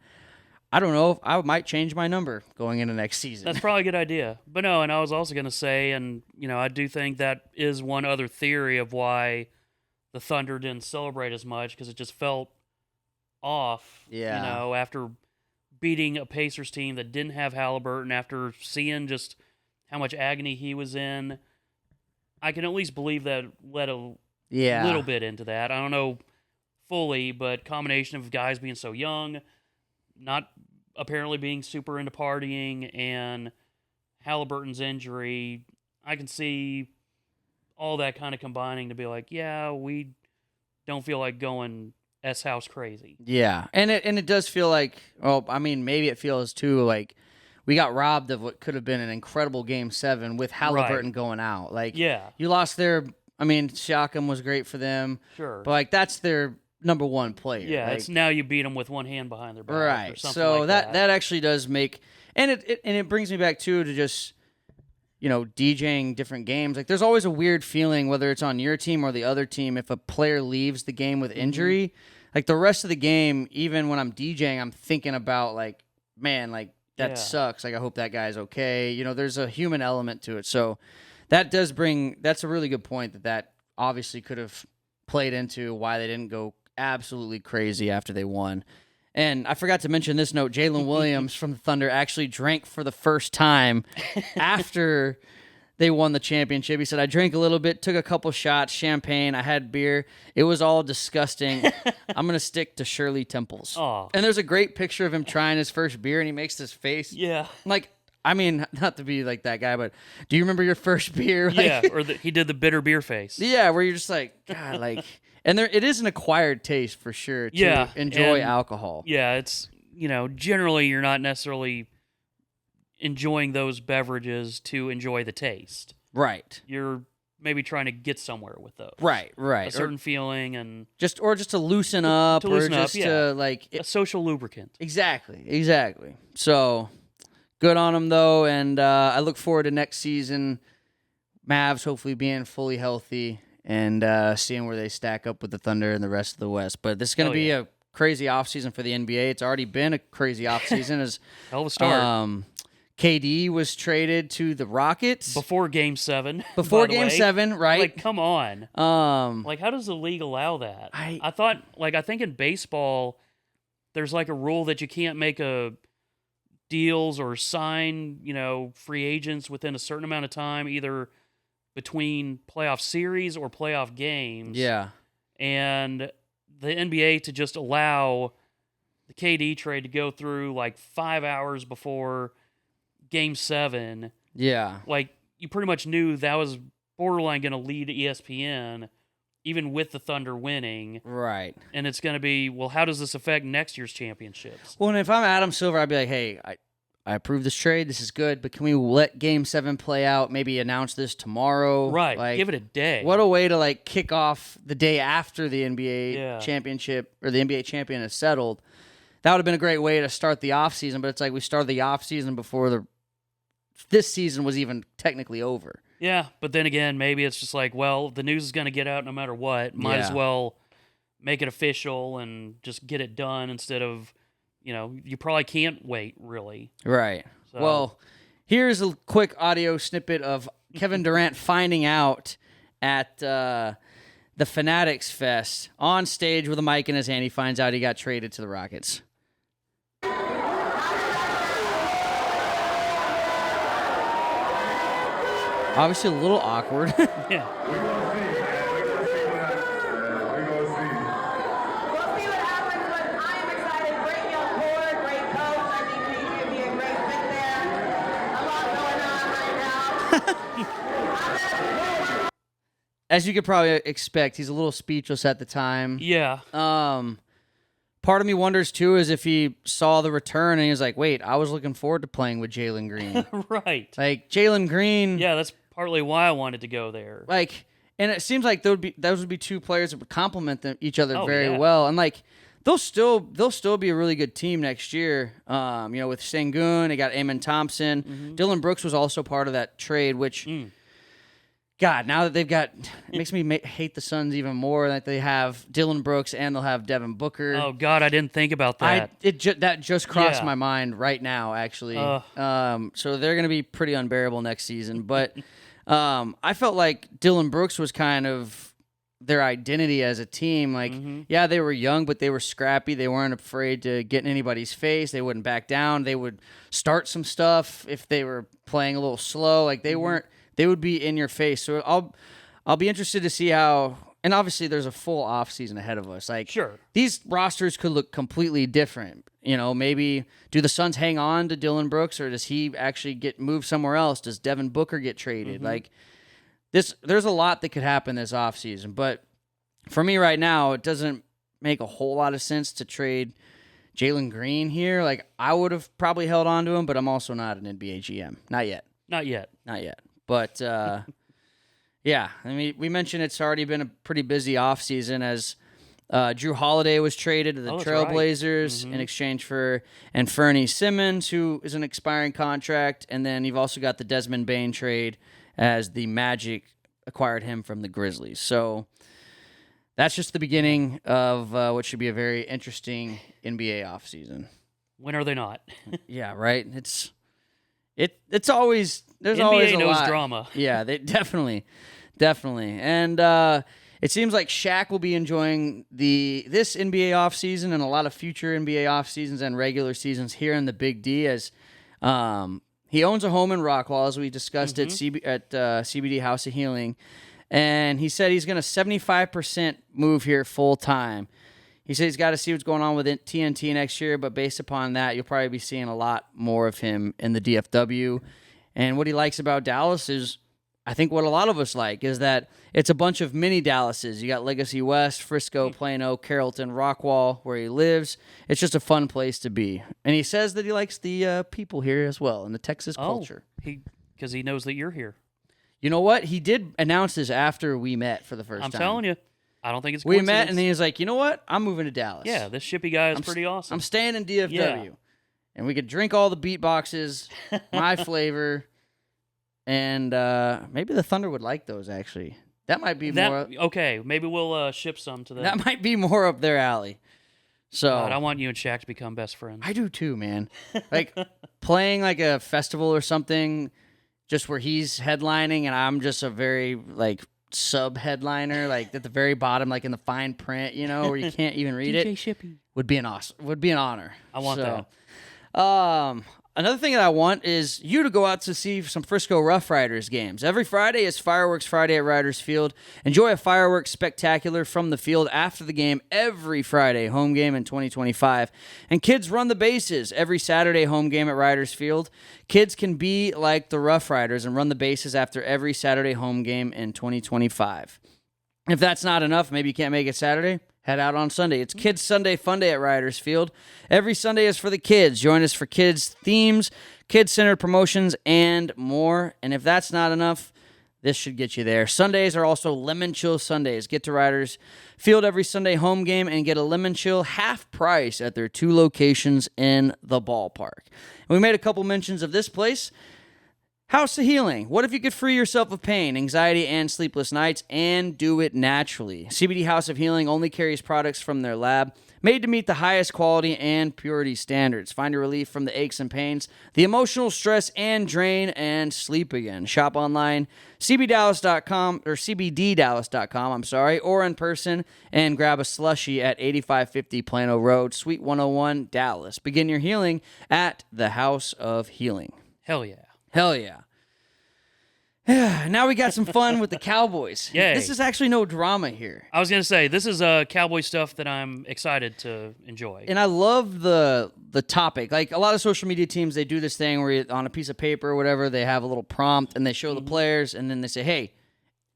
Speaker 1: I don't know if I might change my number going into next season.
Speaker 2: That's probably a good idea. But no, and I was also going to say, and, I do think that is one other theory of why the Thunder didn't celebrate as much, because it just felt off, after beating a Pacers team that didn't have Halliburton, after seeing just how much agony he was in. I can at least believe that led a little bit into that. I don't know fully, but combination of guys being so young, not apparently being super into partying, and Halliburton's injury, I can see all that kind of combining to be like, we don't feel like going S-House crazy.
Speaker 1: Yeah, and it does feel like, maybe it feels too like we got robbed of what could have been an incredible Game 7 with Halliburton going out. Like, you lost Siakam was great for them.
Speaker 2: Sure.
Speaker 1: But, like, that's their number one player.
Speaker 2: Yeah,
Speaker 1: like,
Speaker 2: it's now you beat them with one hand behind their back.
Speaker 1: Right.
Speaker 2: Or something
Speaker 1: so
Speaker 2: like
Speaker 1: that actually does make, and it brings me back too to just, DJing different games. Like, there's always a weird feeling, whether it's on your team or the other team, if a player leaves the game with injury. Like, the rest of the game, even when I'm DJing, I'm thinking about, like, man, like, that sucks. Like, I hope that guy's okay. There's a human element to it. So that's a really good point that obviously could have played into why they didn't go absolutely crazy after they won. And I forgot to mention this note. Jalen Williams from the Thunder actually drank for the first time after they won the championship. He said, I drank a little bit, took a couple shots, champagne, I had beer. It was all disgusting. I'm going to stick to Shirley Temples.
Speaker 2: Aw.
Speaker 1: And there's a great picture of him trying his first beer, and he makes this face.
Speaker 2: Yeah.
Speaker 1: Like, not to be like that guy, but do you remember your first beer?
Speaker 2: Yeah, or he did the bitter beer face.
Speaker 1: Yeah, where you're just like, God, like... And it is an acquired taste for sure to enjoy alcohol.
Speaker 2: Yeah, it's, generally you're not necessarily enjoying those beverages to enjoy the taste.
Speaker 1: Right.
Speaker 2: You're maybe trying to get somewhere with those.
Speaker 1: Right.
Speaker 2: A certain feeling and
Speaker 1: just to loosen up,
Speaker 2: to
Speaker 1: like
Speaker 2: a social lubricant.
Speaker 1: Exactly. So good on them though, and I look forward to next season. Mavs hopefully being fully healthy and seeing where they stack up with the Thunder and the rest of the West. But this is going to be a crazy offseason for the NBA. It's already been a crazy offseason as
Speaker 2: Hell of a start.
Speaker 1: KD was traded to the Rockets
Speaker 2: Before Game 7.
Speaker 1: before
Speaker 2: by the
Speaker 1: Game
Speaker 2: way.
Speaker 1: 7, right?
Speaker 2: Like, come on. Like, how does the league allow that? I thought, like, I think in baseball, there's like a rule that you can't make deals or sign, free agents within a certain amount of time, either between playoff series or playoff games.
Speaker 1: Yeah.
Speaker 2: And the NBA to just allow the KD trade to go through like 5 hours before Game 7.
Speaker 1: Yeah.
Speaker 2: Like, you pretty much knew that was borderline going to lead ESPN, even with the Thunder winning.
Speaker 1: Right.
Speaker 2: And it's going to be, well, how does this affect next year's championships?
Speaker 1: Well, and if I'm Adam Silver, I'd be like, hey, I approve this trade. This is good, but can we let Game 7 play out? Maybe announce this tomorrow.
Speaker 2: Right.
Speaker 1: Like,
Speaker 2: give it a day.
Speaker 1: What a way to like kick off the day after the NBA
Speaker 2: Yeah.
Speaker 1: championship or the NBA champion is settled. That would have been a great way to start the offseason, but it's like we started the offseason before this season was even technically over.
Speaker 2: Yeah, but then again, maybe it's just like, well, the news is going to get out no matter what. Might as well make it official and just get it done instead of, you probably can't wait, really.
Speaker 1: Right.
Speaker 2: So.
Speaker 1: Well, here's a quick audio snippet of Kevin Durant finding out at the Fanatics Fest on stage with a mic in his hand. He finds out he got traded to the Rockets. Obviously a little awkward.
Speaker 2: Yeah.
Speaker 4: We'll see what happens, but I am excited. Great young core, great coach. I think he could be a great fit there. A lot going on right now.
Speaker 1: As you could probably expect, he's a little speechless at the time.
Speaker 2: Yeah.
Speaker 1: Part of me wonders, too, is if he saw the return and he was like, wait, I was looking forward to playing with Jalen Green.
Speaker 2: Right.
Speaker 1: Like, Jalen Green...
Speaker 2: Yeah, that's partly why I wanted to go there.
Speaker 1: Like, and it seems like those would be two players that would complement each other very
Speaker 2: yeah.
Speaker 1: well. And, like, they'll still be a really good team next year. With Sengun, they got Amon Thompson.
Speaker 2: Mm-hmm.
Speaker 1: Dylan Brooks was also part of that trade, which... God, now that they've got, it makes me hate the Suns even more that they have Dylan Brooks and they'll have Devin Booker.
Speaker 2: Oh God, I didn't think about that.
Speaker 1: That just crossed
Speaker 2: Yeah.
Speaker 1: my mind right now, actually. So they're going to be pretty unbearable next season. But I felt like Dylan Brooks was kind of their identity as a team. Like, yeah, they were young, but they were scrappy. They weren't afraid to get in anybody's face. They wouldn't back down. They would start some stuff if they were playing a little slow. Like they weren't. They would be in your face. So I'll be interested to see how. And obviously, there's a full off season ahead of us. Like,
Speaker 2: Sure.
Speaker 1: These rosters could look completely different. Maybe do the Suns hang on to Dylan Brooks, or does he actually get moved somewhere else? Does Devin Booker get traded? Like there's a lot that could happen this off season. But for me right now, it doesn't make a whole lot of sense to trade Jalen Green here. Like, I would have probably held on to him, but I'm also not an NBA GM. Not yet.
Speaker 2: Not yet.
Speaker 1: Not yet. But, yeah, I mean, we mentioned it's already been a pretty busy offseason as Drew Holiday was traded to the
Speaker 2: that's right.
Speaker 1: Trailblazers in exchange for Fernie Simmons, who is an expiring contract. And then you've also got the Desmond Bane trade as the Magic acquired him from the Grizzlies. So that's just the beginning of what should be a very interesting NBA offseason.
Speaker 2: When are they not?
Speaker 1: Yeah, right? It's always... There's
Speaker 2: NBA
Speaker 1: always a
Speaker 2: knows
Speaker 1: lot.
Speaker 2: drama.
Speaker 1: Yeah, they definitely. And it seems like Shaq will be enjoying this NBA offseason and a lot of future NBA offseasons and regular seasons here in the Big D as he owns a home in Rockwall, as we discussed at CBD House of Healing. And he said he's going to 75% move here full time. He said he's got to see what's going on with TNT next year, but based upon that, you'll probably be seeing a lot more of him in the DFW. And what he likes about Dallas is, I think what a lot of us like, is that it's a bunch of mini Dallases. You got Legacy West, Frisco, Plano, Carrollton, Rockwall, where he lives. It's just a fun place to be. And he says that he likes the people here as well, and the Texas culture.
Speaker 2: Because he knows that you're here.
Speaker 1: You know what? He did announce this after we met for the first time.
Speaker 2: I'm telling you. I don't think it's
Speaker 1: We met, and then he was like, you know what? I'm moving to Dallas.
Speaker 2: Yeah, this Shippy guy is pretty awesome.
Speaker 1: I'm staying in DFW.
Speaker 2: Yeah.
Speaker 1: and we could drink all the beatboxes, my flavor, and maybe the Thunder would like those, actually. That might be more...
Speaker 2: Okay, maybe we'll ship some to them.
Speaker 1: That might be more up their alley. So
Speaker 2: God, I want you and Shaq to become best friends.
Speaker 1: I do too, man. Like playing like a festival or something, just where he's headlining and I'm just a very like sub headliner, like at the very bottom, like in the fine print, you know, where you can't even read
Speaker 2: DJ
Speaker 1: it.
Speaker 2: Shippy.
Speaker 1: Would be an honor.
Speaker 2: I want
Speaker 1: that. Another thing that I want is you to go out to see some Frisco Rough Riders games. Every Friday is Fireworks Friday at Riders Field. Enjoy a fireworks spectacular from the field after the game every Friday, home game in 2025. And kids run the bases every Saturday, home game at Riders Field. Kids can be like the Rough Riders and run the bases after every Saturday home game in 2025. If that's not enough, maybe you can't make it Saturday, head out on Sunday. It's Kids Sunday Fun Day at Riders Field. Every Sunday is for the kids. Join us for kids' themes, kid-centered promotions, and more. And if that's not enough, this should get you there. Sundays are also Lemon Chill Sundays. Get to Riders Field every Sunday home game and get a Lemon Chill half price at their 2 locations in the ballpark. And we made a couple mentions of this place. House of Healing. What if you could free yourself of pain, anxiety, and sleepless nights and do it naturally? CBD House of Healing only carries products from their lab made to meet the highest quality and purity standards. Find your relief from the aches and pains, the emotional stress and drain, and sleep again. Shop online, cbdallas.com or cbddallas.com, or in person and grab a slushie at 8550 Plano Road, Suite 101, Dallas. Begin your healing at the House of Healing.
Speaker 2: Hell yeah.
Speaker 1: Hell yeah. Now we got some fun with the Cowboys.
Speaker 2: Yay.
Speaker 1: This is actually no drama here.
Speaker 2: I was going to say, this is Cowboy stuff that I'm excited to enjoy.
Speaker 1: And I love the topic. Like, a lot of social media teams, they do this thing where on a piece of paper or whatever, they have a little prompt, and they show the players, and then they say, hey,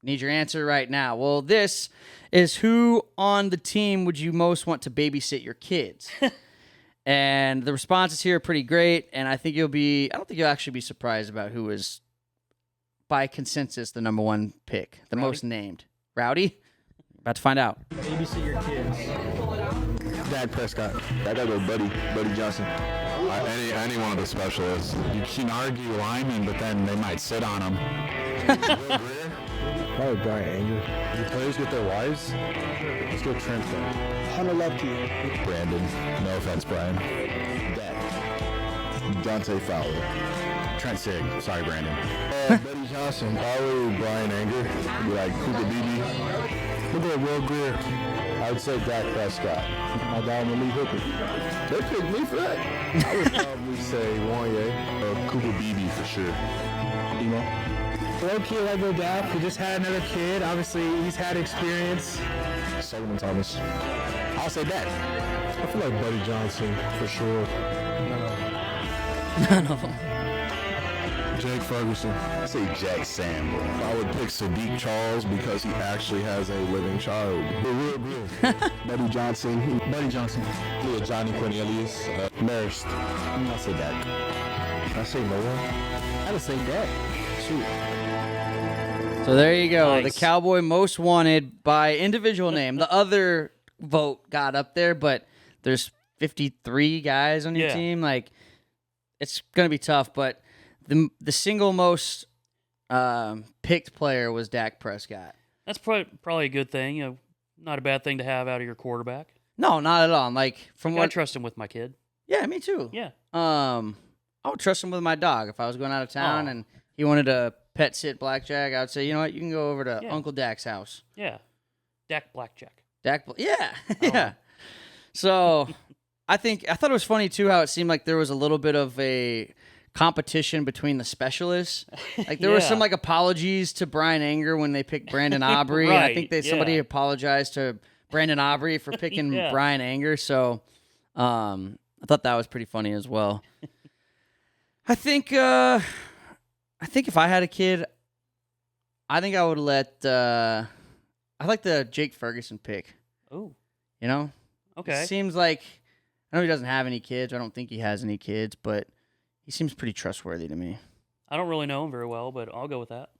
Speaker 1: need your answer right now. Well, this is who on the team would you most want to babysit your kids? And the responses here are pretty great, and I don't think you'll actually be surprised about who is, by consensus, the number one pick, the most named. Rowdy? About to find out.
Speaker 5: Babysit your kids. Dak Prescott. I gotta go Buddy Johnson. Any one of the specialists. You can argue linemen, but then they might sit on them. Probably Brian Anger. The players get their wives. Let's go Trent then. Hunter Lefty. Brandon. No offense, Brian. Dak. Dante Fowler. Trent Sig. Sorry, Brandon. Buddy Johnson. Probably Brian Anger. Be like Cooper Beebe. Look at Will Greer. I would say Dak Prescott. My dad Malik Hooker. They picked me for that. I would probably say Wanye or Cooper Beebe for sure. You know?
Speaker 6: Low key, I go Dak. He just had another kid. Obviously, he's had experience.
Speaker 5: Solomon Thomas.
Speaker 6: I'll say Dak.
Speaker 5: I feel like Buddy Johnson for sure.
Speaker 1: None of them.
Speaker 5: Jake Ferguson. I say Jack Samble. I would pick Sadiq Charles because he actually has a living child. Real good. Buddy Johnson. Buddy Johnson. Yeah, Johnny Cornelius. Marist. I'll say Dak. I say no one.
Speaker 6: I would say Dak. Shoot.
Speaker 1: So there you go.
Speaker 2: Nice.
Speaker 1: The Cowboy most wanted by individual name. The other vote got up there, but there's 53 guys on your team. Like, it's going to be tough, but the single most picked player was Dak Prescott.
Speaker 2: That's probably a good thing. You know, not a bad thing to have out of your quarterback.
Speaker 1: No, not at all. Like, from
Speaker 2: I trust him with my kid.
Speaker 1: Yeah, me too.
Speaker 2: Yeah.
Speaker 1: I would trust him with my dog. If I was going out of town and he wanted to pet sit blackjack, I would say, you know what, you can go over to Uncle Dak's house.
Speaker 2: Yeah. Dak Blackjack.
Speaker 1: Yeah. So I thought it was funny too how it seemed like there was a little bit of a competition between the specialists. Like there was some like apologies to Brian Anger when they picked Brandon Aubrey.
Speaker 2: Right,
Speaker 1: I think somebody apologized to Brandon Aubrey for picking Brian Anger. So I thought that was pretty funny as well. I think if I had a kid, I think I would let I like the Jake Ferguson pick.
Speaker 2: Oh.
Speaker 1: You know?
Speaker 2: Okay.
Speaker 1: It seems like, I know he doesn't have any kids. I don't think he has any kids, but he seems pretty trustworthy to me.
Speaker 2: I don't really know him very well, but I'll go with that.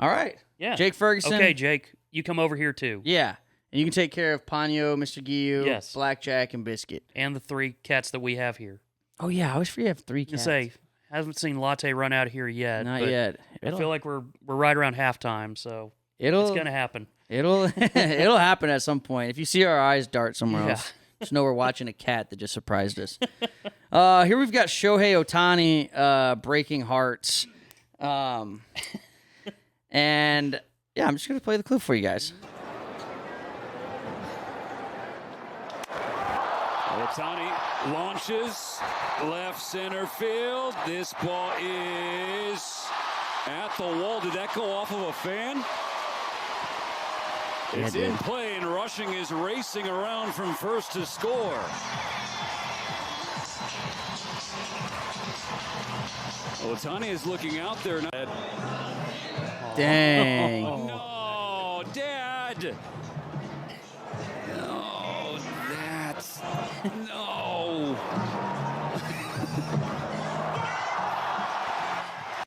Speaker 1: All right.
Speaker 2: Yeah.
Speaker 1: Jake Ferguson.
Speaker 2: Okay, Jake, you come over here too.
Speaker 1: Yeah. And you can take care of Ponyo, Mr. Giu,
Speaker 2: Yes.
Speaker 1: Blackjack, and Biscuit.
Speaker 2: And the 3 cats that we have here.
Speaker 1: Oh yeah, I always forget you have 3 cats.
Speaker 2: Say, haven't seen Latte run out of here yet.
Speaker 1: Not
Speaker 2: but
Speaker 1: yet.
Speaker 2: I feel like we're right around halftime, so
Speaker 1: It'll
Speaker 2: it's gonna happen.
Speaker 1: It'll happen at some point. If you see our eyes dart somewhere
Speaker 2: Yeah.
Speaker 1: else, just know we're watching a cat that just surprised us. Here we've got Shohei Ohtani breaking hearts. And yeah, I'm just gonna play the clip for you guys.
Speaker 8: Ohtani launches left center field. This ball is at the wall. Did that go off of a fan?
Speaker 1: Yeah,
Speaker 8: It's
Speaker 1: it
Speaker 8: in
Speaker 1: did.
Speaker 8: play, and Rushing is racing around from first to score. Ohtani is looking out there.
Speaker 1: Dang.
Speaker 8: No, Dad! No, that's... No!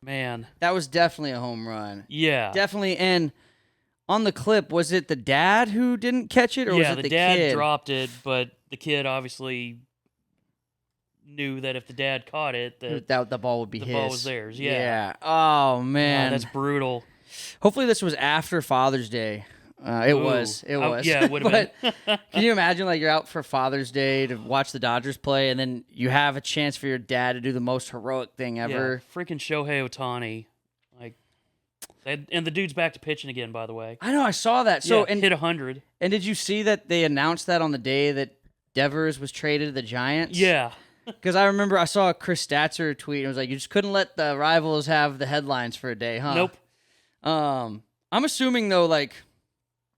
Speaker 2: Man,
Speaker 1: That was definitely a home run.
Speaker 2: yeah,
Speaker 1: Definitely. And on the clip, was it the dad who didn't catch it, or was
Speaker 2: yeah.
Speaker 1: it
Speaker 2: The
Speaker 1: the
Speaker 2: dad
Speaker 1: kid?
Speaker 2: dropped it, but the kid obviously knew that if the dad caught it, that
Speaker 1: That the ball would be
Speaker 2: the
Speaker 1: his.
Speaker 2: ball was theirs. Yeah.
Speaker 1: Yeah. Oh man.
Speaker 2: that's brutal.
Speaker 1: Hopefully this was after Father's Day. It
Speaker 2: Ooh.
Speaker 1: was. It
Speaker 2: Oh,
Speaker 1: was.
Speaker 2: yeah, it would've been.
Speaker 1: But can you imagine, like, you're out for Father's Day to watch the Dodgers play, and then you have a chance for your dad to do the most heroic thing ever?
Speaker 2: Yeah, freaking Shohei Ohtani. Like, and the dude's back to pitching again, by the way.
Speaker 1: I know. I saw that. So
Speaker 2: yeah, hit 100.
Speaker 1: and did you see that they announced that on the day that Devers was traded to the Giants?
Speaker 2: Yeah.
Speaker 1: Because I remember I saw a Chris Statzer tweet, and it was like, you just couldn't let the rivals have the headlines for a day, huh?
Speaker 2: Nope.
Speaker 1: I'm assuming, though, like,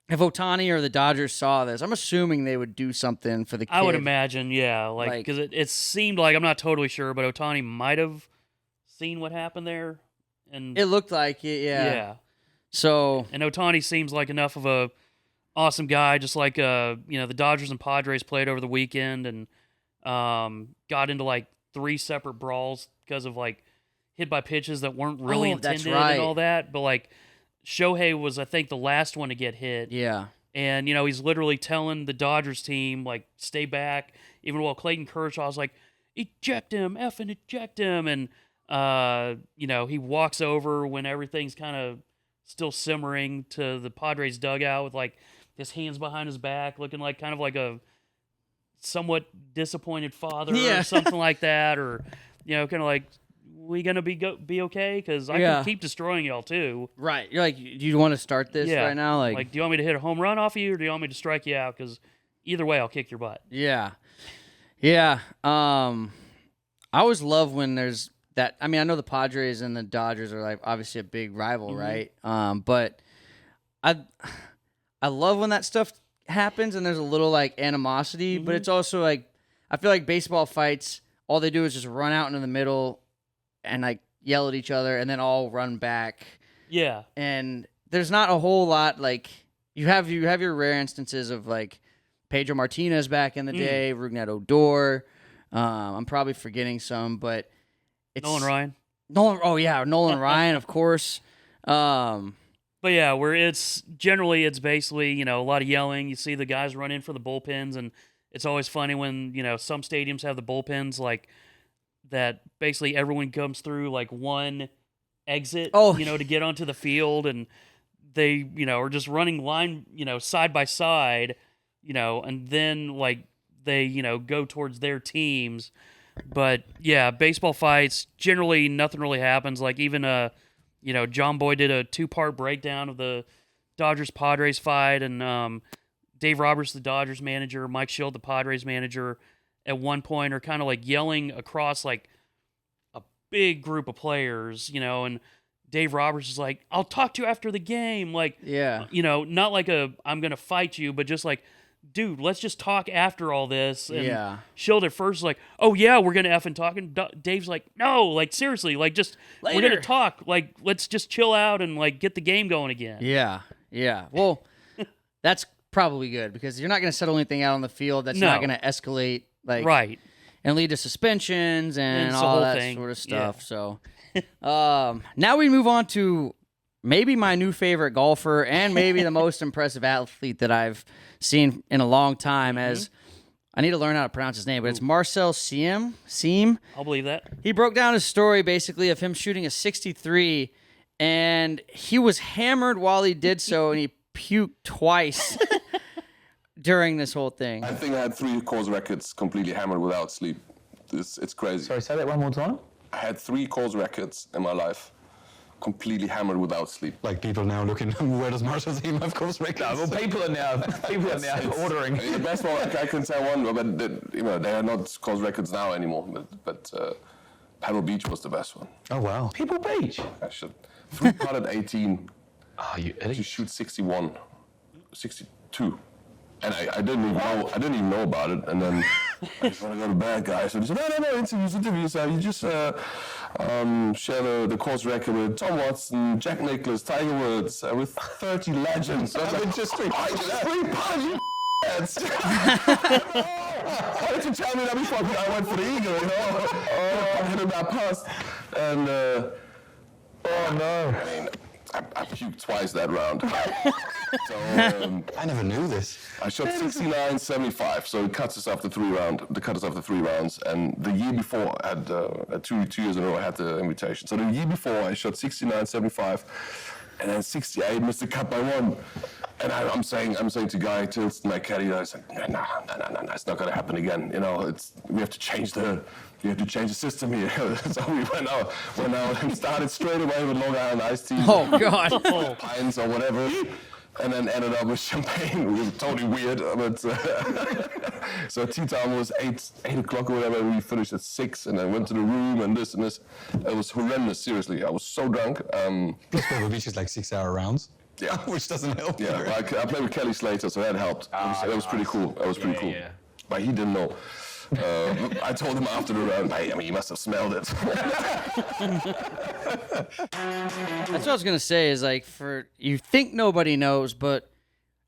Speaker 1: if Ohtani or the Dodgers saw this, I'm assuming they would do something for the kid.
Speaker 2: I would imagine, yeah. Like,
Speaker 1: Like-
Speaker 2: because it seemed like, I'm not totally sure, but Ohtani might have seen what happened there. And
Speaker 1: It looked like it, yeah.
Speaker 2: yeah.
Speaker 1: So,
Speaker 2: And Ohtani seems like enough of a awesome guy, just like the Dodgers and Padres played over the weekend and got into like 3 separate brawls because of like hit by pitches that weren't really
Speaker 1: Oh, that's
Speaker 2: intended
Speaker 1: right.
Speaker 2: and all that. But like Shohei was, I think, the last one to get hit.
Speaker 1: yeah.
Speaker 2: And, he's literally telling the Dodgers team, like, stay back. Even while Clayton Kershaw's like, eject him, effing eject him. And, he walks over when everything's kind of still simmering to the Padres dugout with, like, his hands behind his back, looking like kind of like a somewhat disappointed father
Speaker 1: Yeah.
Speaker 2: or something like that. Or, kind of like, we going to be okay? Because I
Speaker 1: Yeah.
Speaker 2: can keep destroying y'all, too.
Speaker 1: Right. You're like, do you want to start this
Speaker 2: Yeah.
Speaker 1: right now? Like,
Speaker 2: do you want me to hit a home run off of you, or do you want me to strike you out? Because either way, I'll kick your butt.
Speaker 1: yeah. Yeah. I always love when there's that. I mean, I know the Padres and the Dodgers are, like, obviously a big rival, right? But I love when that stuff happens and there's a little, like, animosity, but it's also, like, I feel like baseball fights, all they do is just run out into the middle and, like, yell at each other and then all run back.
Speaker 2: Yeah.
Speaker 1: And there's not a whole lot, like, you have your rare instances of, like, Pedro Martinez back in the day, Rougned Odor. I'm probably forgetting some, but it's
Speaker 2: Nolan Ryan.
Speaker 1: Nolan Ryan, of course.
Speaker 2: But yeah, where it's basically, a lot of yelling. You see the guys run in for the bullpens, and it's always funny when, some stadiums have the bullpens like that basically everyone comes through like one exit, to get onto the field, and they, are just running line, side by side, and then like they, go towards their teams. But yeah, baseball fights, generally nothing really happens. Like even John Boy did a 2-part breakdown of the Dodgers-Padres fight, and Dave Roberts, the Dodgers manager, Mike Schilt, the Padres manager, at one point are kind of like yelling across like a big group of players, and Dave Roberts is like, I'll talk to you after the game. Like,
Speaker 1: Yeah.
Speaker 2: Not like I'm going to fight you, but just like, dude, let's just talk after all this. And
Speaker 1: Yeah.
Speaker 2: Schilt at first is like, oh yeah, we're going to effing talk. And Dave's like, no, like seriously, like just, we're going
Speaker 1: Later.
Speaker 2: to talk. Like, let's just chill out and like get the game going again.
Speaker 1: Yeah. Yeah. Well, that's probably good because you're not going to settle anything out on the field that's not
Speaker 2: No.
Speaker 1: going to escalate, like,
Speaker 2: Right.
Speaker 1: and lead to suspensions and
Speaker 2: It's the
Speaker 1: all
Speaker 2: whole
Speaker 1: that
Speaker 2: thing.
Speaker 1: sort of
Speaker 2: Yeah.
Speaker 1: stuff. So, now we move on to maybe my new favorite golfer and maybe the most impressive athlete that I've seen in a long time.
Speaker 2: Mm-hmm.
Speaker 1: As I need to learn how to pronounce his name, but it's Marcel Seam.
Speaker 2: I'll believe that.
Speaker 1: He broke down his story basically of him shooting a 63, and he was hammered while he did so, and he puked twice during this whole thing.
Speaker 7: I think I had 3 course records completely hammered without sleep. It's crazy.
Speaker 6: Sorry, say that one more time.
Speaker 7: I had 3 course records in my life, completely hammered without sleep.
Speaker 5: Like people now looking, where does Marshall team have course records?
Speaker 6: Well, people are now ordering.
Speaker 7: I mean, the best one I can say one, but they are not course records now anymore. But Pebble Beach was the best one.
Speaker 5: Oh wow.
Speaker 6: People Beach.
Speaker 7: I should 3 putt at 18
Speaker 5: Oh, you
Speaker 7: to
Speaker 5: idiot.
Speaker 7: shoot 61, 62. And I didn't even know about it. And then I just want to go to bed, guys. So they said, no, interviews. You just share the course record with Tom Watson, Jack Nicklaus, Tiger Woods, with 30 legends. I was like, just 3 putts, you why did you tell me that before I went for the eagle, you know? I hit that past. And, oh no. I mean, I puked twice that round. So,
Speaker 5: I never knew this.
Speaker 7: I shot 69.75, so it cuts us after 3 rounds. The cut us after 3 rounds, and the year before, I had 2 years in a row, I had the invitation. So the year before, I shot 69.75, and then 68, missed the cut by 1. And I'm saying to Guy Tilston, my caddy, I said, no, it's not gonna happen again. You know, we have to change the system here. So we went out and started straight away with Long Island iced tea.
Speaker 1: Oh, God.
Speaker 7: Pints or whatever. And then ended up with champagne. It was totally weird, but so tea time was 8 o'clock or whatever. We finished at 6, and then went to the room and this and this. It was horrendous. Seriously, I was so drunk.
Speaker 5: Plus Pebble Beach is like 6-hour rounds.
Speaker 7: Yeah,
Speaker 5: Which doesn't help.
Speaker 7: yeah.
Speaker 5: either.
Speaker 7: I played with Kelly Slater, so that helped. It was pretty cool. That was pretty cool.
Speaker 5: yeah.
Speaker 7: But he didn't know. I told him after the round, I mean, you must have smelled it.
Speaker 1: That's what I was gonna say. Is like you think nobody knows, but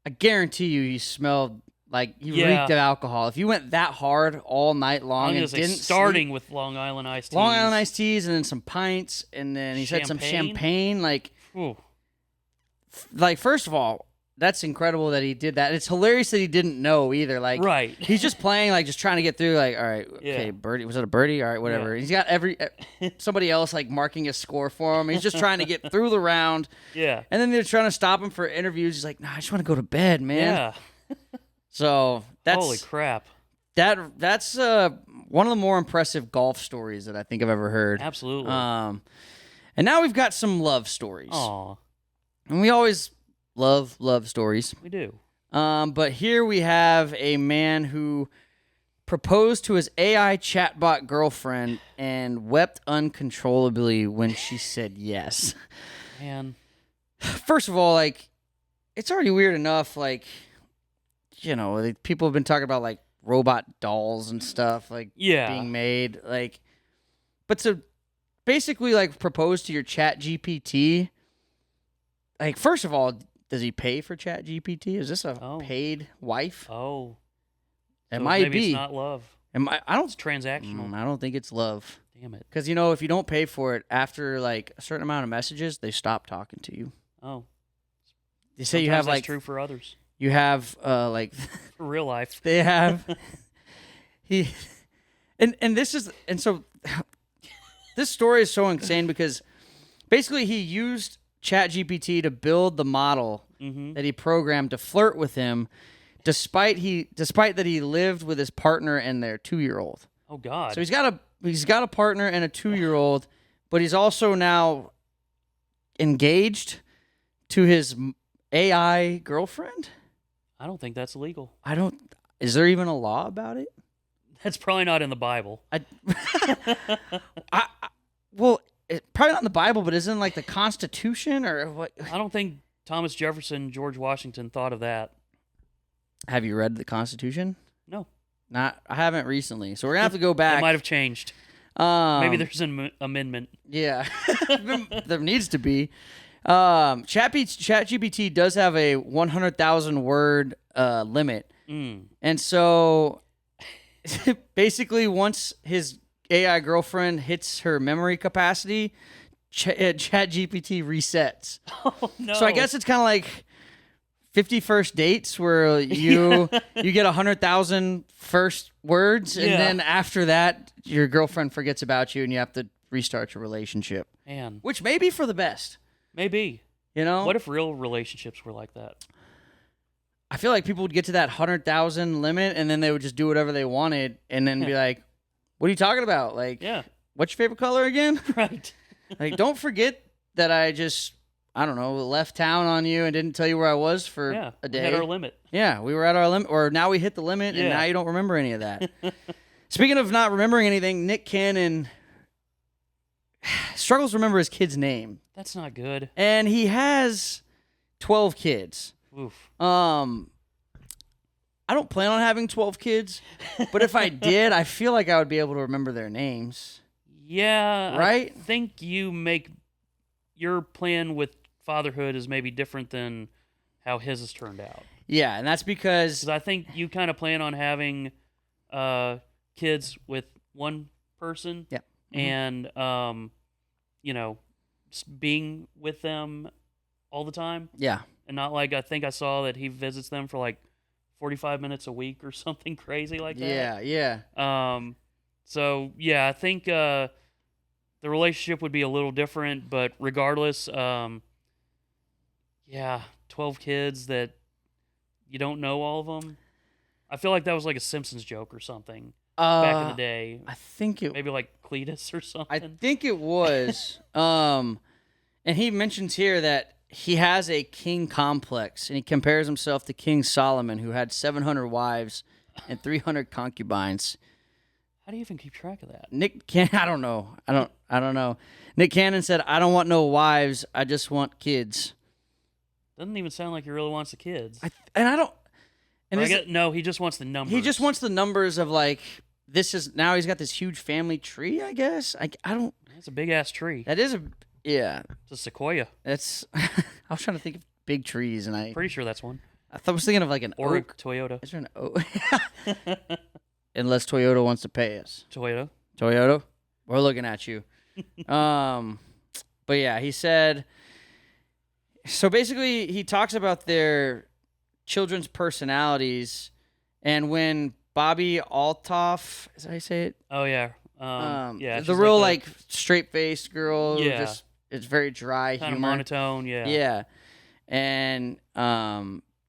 Speaker 1: I guarantee you smelled like you reeked of alcohol. If you went that hard all night long
Speaker 2: I'm
Speaker 1: and
Speaker 2: gonna say
Speaker 1: didn't
Speaker 2: starting
Speaker 1: sleep,
Speaker 2: with Long Island iced teas.
Speaker 1: Long Island iced teas and then some pints and then he said some champagne.
Speaker 2: Ooh.
Speaker 1: Like first of all, that's incredible that he did that. It's hilarious that he didn't know either. Like,
Speaker 2: Right.
Speaker 1: He's just playing, like, just trying to get through. Like, all right, okay,
Speaker 2: Yeah.
Speaker 1: birdie. Was it a birdie? All right, whatever.
Speaker 2: Yeah.
Speaker 1: He's got somebody else like marking a score for him. He's just trying to get through the round.
Speaker 2: Yeah.
Speaker 1: And then they're trying to stop him for interviews. He's like, nah, I just want to go to bed, man.
Speaker 2: Yeah.
Speaker 1: So that's
Speaker 2: Holy crap.
Speaker 1: That's one of the more impressive golf stories that I think I've ever heard.
Speaker 2: Absolutely.
Speaker 1: And now we've got some love stories.
Speaker 2: Aw,
Speaker 1: And we always love stories.
Speaker 2: we do.
Speaker 1: But here we have a man who proposed to his AI chatbot girlfriend and wept uncontrollably when she said yes.
Speaker 2: Man.
Speaker 1: First of all, like, it's already weird enough, like, you know, people have been talking about, like, robot dolls and stuff, like,
Speaker 2: Yeah.
Speaker 1: being made, like, but to basically, like, propose to your chat GPT, like, first of all, does he pay for chat GPT? Is this a
Speaker 2: Oh.
Speaker 1: paid wife?
Speaker 2: Oh.
Speaker 1: It
Speaker 2: So
Speaker 1: might
Speaker 2: maybe
Speaker 1: be.
Speaker 2: It's not love.
Speaker 1: I
Speaker 2: It's transactional.
Speaker 1: I don't think it's love.
Speaker 2: Damn it.
Speaker 1: Because, you know, if you don't pay for it, after, like, a certain amount of messages, they stop talking to you.
Speaker 2: Oh.
Speaker 1: They say you
Speaker 2: Sometimes
Speaker 1: have,
Speaker 2: that's
Speaker 1: like,
Speaker 2: true for others.
Speaker 1: you have, like,
Speaker 2: For real life.
Speaker 1: they have, so this story is so insane because basically he used ChatGPT to build the model that he programmed to flirt with him, despite that he lived with his partner and their 2-year-old.
Speaker 2: Oh, God.
Speaker 1: So he's got a partner and a 2-year-old, but he's also now engaged to his AI girlfriend.
Speaker 2: I don't think that's illegal.
Speaker 1: Is there even a law about it?
Speaker 2: That's probably not in the Bible.
Speaker 1: Well, probably not in the Bible, but isn't like the Constitution or what?
Speaker 2: I don't think Thomas Jefferson, George Washington thought of that.
Speaker 1: Have you read the Constitution?
Speaker 2: No.
Speaker 1: I haven't recently, so we're gonna have to go back.
Speaker 2: It might have changed. Maybe there's an amendment.
Speaker 1: Yeah, there needs to be. ChatGPT does have a 100,000 word limit, and so basically, once his AI girlfriend hits her memory capacity, ChatGPT resets.
Speaker 2: Oh, no.
Speaker 1: So I guess it's kind of like 50 first dates where you get 100,000 first words, and then after that, your girlfriend forgets about you, and you have to restart your relationship.
Speaker 2: Man,
Speaker 1: Which may be for the best.
Speaker 2: maybe.
Speaker 1: You know?
Speaker 2: What if real relationships were like that?
Speaker 1: I feel like people would get to that 100,000 limit, and then they would just do whatever they wanted, and then be like, "What are you talking about? Like,
Speaker 2: Yeah.
Speaker 1: what's your favorite color again?"
Speaker 2: Right.
Speaker 1: Like, don't forget that I don't know, left town on you and didn't tell you where I was for
Speaker 2: Yeah.
Speaker 1: a
Speaker 2: We
Speaker 1: day.
Speaker 2: had our limit.
Speaker 1: Yeah, we were at our limit, or now we hit the limit, and
Speaker 2: Yeah.
Speaker 1: now you don't remember any of that. Speaking of not remembering anything, Nick Cannon struggles to remember his kid's name,
Speaker 2: That's not good.
Speaker 1: and he has 12 kids.
Speaker 2: Oof.
Speaker 1: I don't plan on having 12 kids, but if I did, I feel like I would be able to remember their names.
Speaker 2: Yeah.
Speaker 1: Right?
Speaker 2: I think your plan with fatherhood is maybe different than how his has turned out.
Speaker 1: Yeah, and that's because
Speaker 2: 'Cause I think you kind of plan on having kids with one person.
Speaker 1: Yep.
Speaker 2: And being with them all the time,
Speaker 1: yeah,
Speaker 2: and not like I think I saw that he visits them for like 45 minutes a week or something crazy like that.
Speaker 1: yeah.
Speaker 2: So yeah, I think the relationship would be a little different, but regardless, 12 kids that you don't know all of them. I feel like that was like a Simpsons joke or something back in the day.
Speaker 1: I think it
Speaker 2: Maybe like Cletus or something.
Speaker 1: I think it was. And he mentions here that he has a king complex, and he compares himself to King Solomon, who had 700 wives and 300 concubines.
Speaker 2: How do you even keep track of that?
Speaker 1: Nick Cannon, I don't know. I don't know. Nick Cannon said, "I don't want no wives. I just want kids."
Speaker 2: Doesn't even sound like he really wants the kids.
Speaker 1: No,
Speaker 2: he just wants the numbers.
Speaker 1: he just wants the numbers of like this is now he's got this huge family tree. I guess I don't.
Speaker 2: That's a big ass tree.
Speaker 1: That is yeah.
Speaker 2: It's a sequoia.
Speaker 1: That's. I was trying to think of big trees, and I
Speaker 2: Pretty sure that's one.
Speaker 1: was thinking of like an
Speaker 2: Or
Speaker 1: oak.
Speaker 2: a Toyota.
Speaker 1: Is there an oak? Unless Toyota wants to pay us.
Speaker 2: Toyota.
Speaker 1: Toyota, we're looking at you. But yeah, he said. So basically, he talks about their children's personalities, and when Bobby Altoff, is that how you say it?
Speaker 2: Oh yeah.
Speaker 1: The
Speaker 2: she's
Speaker 1: real
Speaker 2: like
Speaker 1: straight-faced girl.
Speaker 2: Yeah.
Speaker 1: Just it's very dry
Speaker 2: kind of
Speaker 1: humor.
Speaker 2: monotone. Yeah.
Speaker 1: Yeah, and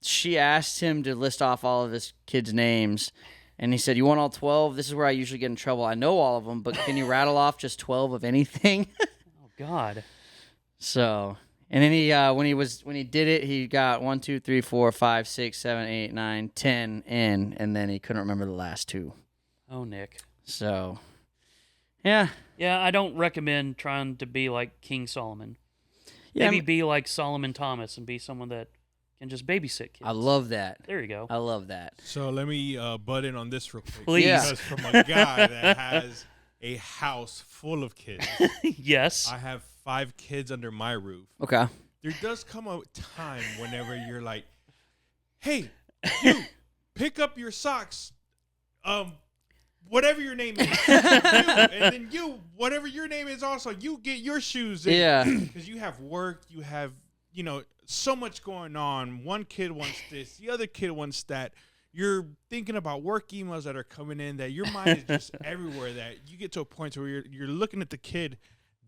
Speaker 1: she asked him to list off all of his kids' names, and he said, "You want all 12? This is where I usually get in trouble. I know all of them, but can you rattle off just 12 of anything?"
Speaker 2: Oh God.
Speaker 1: So, and then he when he did it, he got 1, 2, 3, 4, 5, 6, 7, 8, 9, 10 in, and then he couldn't remember the last two.
Speaker 2: Oh Nick.
Speaker 1: So, yeah.
Speaker 2: Yeah, I don't recommend trying to be like King Solomon.
Speaker 1: Yeah,
Speaker 2: Maybe be like Solomon Thomas and be someone that can just babysit kids.
Speaker 1: I love that.
Speaker 2: There you go.
Speaker 1: I love that.
Speaker 9: So let me butt in on this real quick.
Speaker 2: Please.
Speaker 1: Yeah.
Speaker 9: Because from a guy that has a house full of kids,
Speaker 2: Yes.
Speaker 9: I have 5 kids under my roof.
Speaker 1: Okay.
Speaker 9: There does come a time whenever you're like, hey, you, pick up your socks, whatever your name is. And then you, whatever your name is also, you get your shoes in.
Speaker 1: Yeah.
Speaker 9: Because you have work, you have, so much going on. One kid wants this, the other kid wants that. You're thinking about work emails that are coming in, that your mind is just everywhere, that you get to a point where you're looking at the kid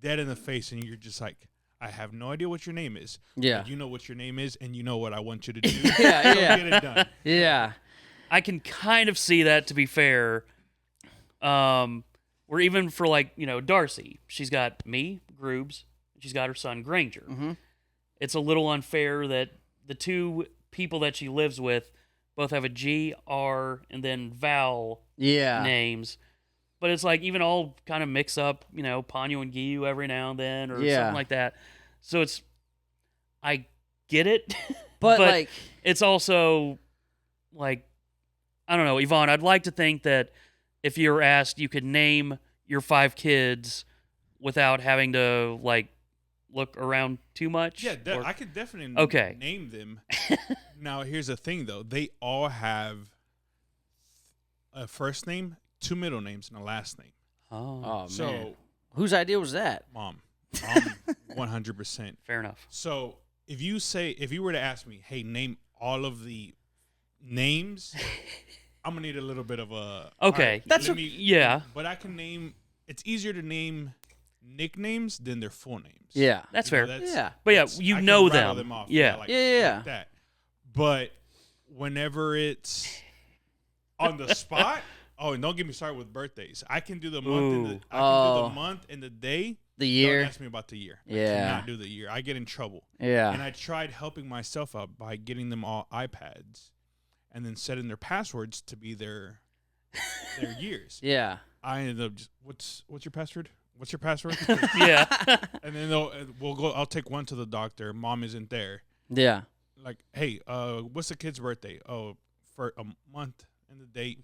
Speaker 9: dead in the face and you're just like, I have no idea what your name is.
Speaker 1: Yeah.
Speaker 9: But you know what your name is, and you know what I want you to do.
Speaker 1: Yeah,
Speaker 9: So
Speaker 1: yeah.
Speaker 9: get it done.
Speaker 1: Yeah.
Speaker 2: I can kind of see that, to be fair. Or even for Darcy, she's got me, Grubes, and she's got her son, Granger.
Speaker 1: Mm-hmm.
Speaker 2: It's a little unfair that the two people that she lives with both have a G, R, and then Val
Speaker 1: Yeah.
Speaker 2: names. But it's like even all kind of mix up, Ponyo and Giyu every now and then or
Speaker 1: Yeah.
Speaker 2: something like that. So I get it.
Speaker 1: But,
Speaker 2: But
Speaker 1: like,
Speaker 2: it's also like, I don't know, Yvonne, I'd like to think that if you were asked, you could name your 5 kids without having to look around too much.
Speaker 9: Yeah,
Speaker 2: or-
Speaker 9: I could definitely
Speaker 2: Okay.
Speaker 9: name them. Now, here's the thing, though. They all have a first name, 2 middle names, and a last name.
Speaker 2: Oh,
Speaker 1: oh,
Speaker 9: So,
Speaker 1: man. Whose idea was that?
Speaker 9: Mom, 100%.
Speaker 2: fair enough.
Speaker 9: So, if you were to ask me, hey, name all of the names, I'm gonna need a little bit of a.
Speaker 2: Okay, yeah.
Speaker 9: But I can name. It's easier to name nicknames than their full names.
Speaker 1: Yeah,
Speaker 2: that's
Speaker 9: You know,
Speaker 2: fair.
Speaker 1: Yeah.
Speaker 2: But yeah,
Speaker 9: I
Speaker 2: you
Speaker 9: can
Speaker 2: know
Speaker 9: rattle
Speaker 2: them.
Speaker 9: off,
Speaker 2: Yeah.
Speaker 9: like that. But whenever it's on the spot, oh, and don't get me started with birthdays. I can do the month and the, I can do the month and the day.
Speaker 1: The year.
Speaker 9: Don't ask me about the year. I
Speaker 1: Yeah.
Speaker 9: cannot do the year. I get in trouble.
Speaker 1: Yeah.
Speaker 9: And I tried helping myself out by getting them all iPads and then setting their passwords to be their years.
Speaker 1: Yeah.
Speaker 9: I ended up just, what's your password? What's your password?
Speaker 2: Yeah.
Speaker 9: And then we'll go. I'll take one to the doctor. Mom isn't there.
Speaker 1: Yeah.
Speaker 9: Like, hey, what's the kid's birthday? Oh, for a month and the date.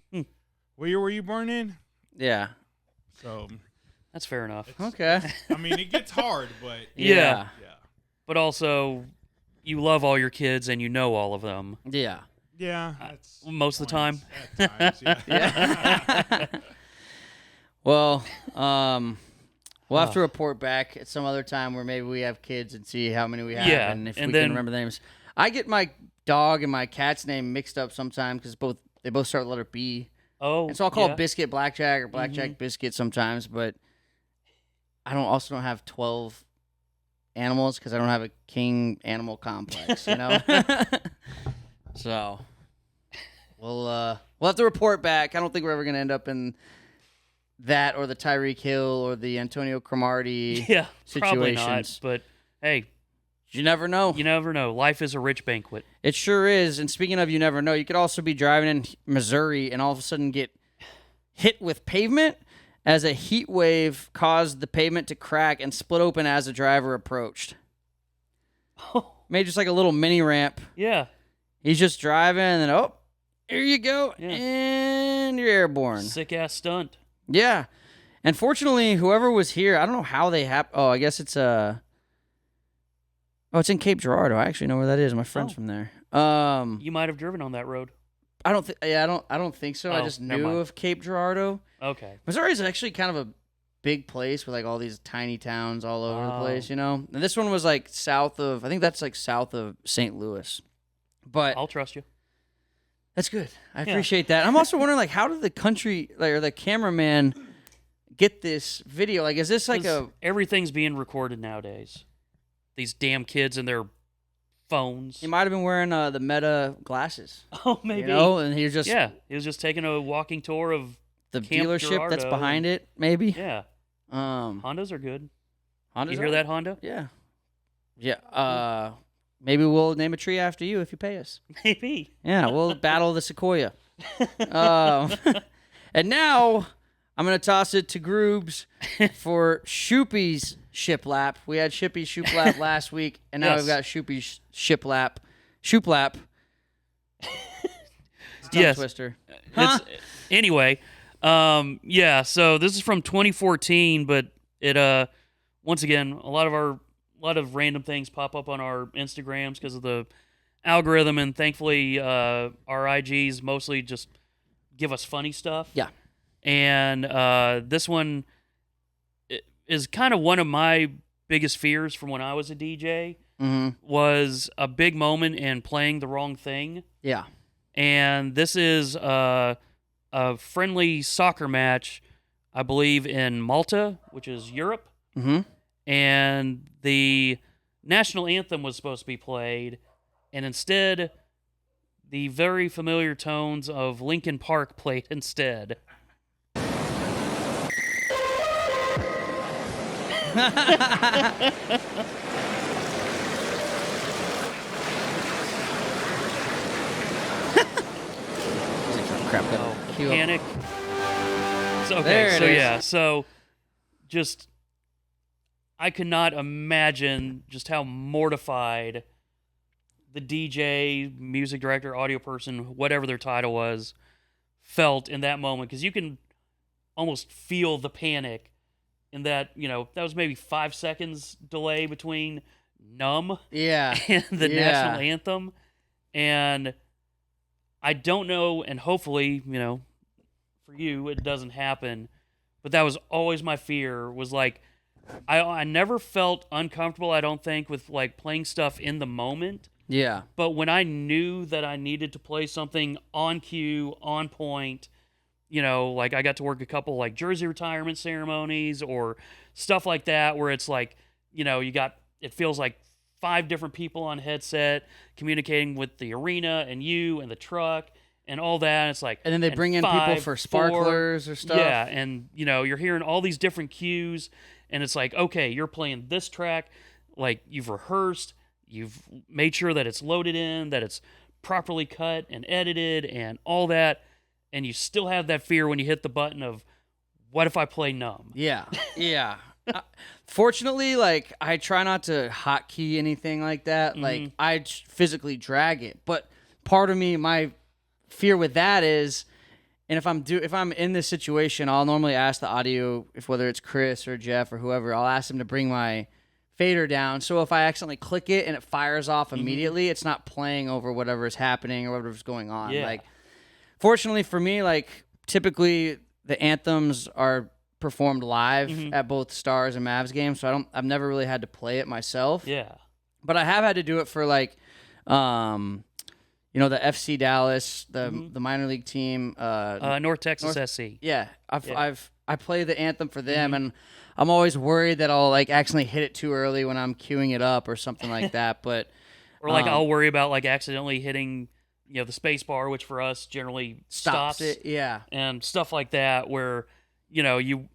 Speaker 9: What year were you born in?
Speaker 1: Yeah.
Speaker 9: So
Speaker 2: That's fair enough.
Speaker 1: Okay.
Speaker 9: I mean, it gets hard, but
Speaker 2: Yeah.
Speaker 9: yeah.
Speaker 2: But also, you love all your kids and you know all of them.
Speaker 1: Yeah.
Speaker 9: Yeah, that's
Speaker 2: Most of the time.
Speaker 9: At times, yeah.
Speaker 1: Well, we'll have to report back at some other time where maybe we have kids and see how many we have
Speaker 2: Yeah,
Speaker 1: and if
Speaker 2: and
Speaker 1: we
Speaker 2: then-
Speaker 1: can remember the names. I get my dog and my cat's name mixed up sometimes because they both start with the letter B.
Speaker 2: Oh,
Speaker 1: And so I'll call
Speaker 2: yeah.
Speaker 1: it Biscuit Blackjack or Blackjack Biscuit sometimes, but I don't have 12 animals because I don't have a king animal complex, you know? So we'll have to report back. I don't think we're ever gonna end up in that or the Tyreek Hill or the Antonio Cromartie
Speaker 2: Yeah, probably not.
Speaker 1: situations.
Speaker 2: But hey,
Speaker 1: You never know.
Speaker 2: you never know. Life is a rich banquet.
Speaker 1: It sure is. And speaking of you never know, you could also be driving in Missouri and all of a sudden get hit with pavement as a heat wave caused the pavement to crack and split open as the driver approached. Made just like a little mini ramp.
Speaker 2: Yeah.
Speaker 1: He's just driving and then, oh, here you go.
Speaker 2: Yeah.
Speaker 1: And you're airborne.
Speaker 2: Sick ass stunt.
Speaker 1: Yeah. And fortunately, whoever was here, I don't know how they Oh, I guess it's it's in Cape Girardeau. I actually know where that is. My friend's from there.
Speaker 2: You might have driven on that road.
Speaker 1: I don't think. Yeah, I don't think so. I
Speaker 2: Oh,
Speaker 1: just
Speaker 2: never
Speaker 1: knew
Speaker 2: mind.
Speaker 1: of Cape Girardeau.
Speaker 2: Okay.
Speaker 1: Missouri is actually kind of a big place with like all these tiny towns all over the place, you know. And this one was like south of. I think that's like south of St. Louis. But
Speaker 2: I'll trust you.
Speaker 1: that's good. I appreciate that. I'm also wondering, like, how did the country, like, or the cameraman get this video? Like, is this like
Speaker 2: 'Cause everything's being recorded nowadays. These damn kids and their phones.
Speaker 1: He might have been wearing the Meta glasses.
Speaker 2: Oh, maybe.
Speaker 1: You know, and he was just
Speaker 2: he was just taking a walking tour of
Speaker 1: the
Speaker 2: Camp
Speaker 1: dealership that's
Speaker 2: Girardeau
Speaker 1: behind it. Maybe.
Speaker 2: Yeah. Hondas are good.
Speaker 1: Hondas
Speaker 2: You hear
Speaker 1: are-
Speaker 2: that, Honda?
Speaker 1: Yeah. Yeah. Maybe we'll name a tree after you if you pay us.
Speaker 2: Maybe.
Speaker 1: Yeah, we'll battle the sequoia. And now I'm going to toss it to Grubes for Shippy's shiplap. We had Shippy's shiplap last week, and now
Speaker 2: Yes.
Speaker 1: we've got Shippy's shiplap. Shooplap. Tongue
Speaker 2: Yes.
Speaker 1: twister.
Speaker 2: It's, anyway, yeah. So this is from 2014, but it once again a lot of random things pop up on our Instagrams because of the algorithm, and thankfully our IGs mostly just give us funny stuff.
Speaker 1: Yeah.
Speaker 2: And this one is kind of one of my biggest fears from when I was a DJ. Was a big moment in playing the wrong thing.
Speaker 1: Yeah.
Speaker 2: And this is a friendly soccer match, I believe, in Malta, which is Europe.
Speaker 1: Mm-hmm.
Speaker 2: And the national anthem was supposed to be played, and instead, the very familiar tones of Linkin Park played instead.
Speaker 1: Crap. Cue up.
Speaker 2: Panic. So,
Speaker 1: There
Speaker 2: okay,
Speaker 1: it
Speaker 2: so
Speaker 1: is.
Speaker 2: yeah, so just I could not imagine just how mortified the DJ, music director, audio person, whatever their title was, felt in that moment, because you can almost feel the panic in that, that was maybe 5 seconds delay between Numb
Speaker 1: Yeah.
Speaker 2: and the
Speaker 1: Yeah.
Speaker 2: national anthem. And I don't know, and hopefully, for you, it doesn't happen. But that was always my fear, was like, I never felt uncomfortable, I don't think, with like playing stuff in the moment.
Speaker 1: Yeah.
Speaker 2: But when I knew that I needed to play something on cue, on point, you know, like I got to work a couple like jersey retirement ceremonies or stuff like that where it's like, you know, it feels like 5 different people on headset communicating with the arena and you and the truck and all that. It's like,
Speaker 1: And then they bring in people for sparklers or stuff.
Speaker 2: Yeah, and you know, you're hearing all these different cues, and it's like, okay, you're playing this track, like you've rehearsed, you've made sure that it's loaded in, that it's properly cut and edited and all that, and you still have that fear when you hit the button of, what if I play numb?
Speaker 1: Yeah, yeah. Fortunately, like, I try not to hotkey anything like that. Like, I physically drag it. But part of me, my fear with that is, and if I'm in this situation, I'll normally ask the audio, whether it's Chris or Jeff or whoever, I'll ask them to bring my fader down. So if I accidentally click it and it fires off immediately, it's not playing over whatever is happening or whatever's going on.
Speaker 2: Yeah.
Speaker 1: Like, fortunately for me, like, typically the anthems are performed live at both Stars and Mavs games, so I've never really had to play it myself.
Speaker 2: Yeah.
Speaker 1: But I have had to do it for like, you know, the FC Dallas, the minor league team,
Speaker 2: North Texas SC.
Speaker 1: Yeah, I play the anthem for them, and I'm always worried that I'll like accidentally hit it too early when I'm queuing it up or something like that. But
Speaker 2: or like I'll worry about like accidentally hitting, you know, the space bar, which for us generally stops
Speaker 1: it. Yeah,
Speaker 2: and stuff like that, where you know you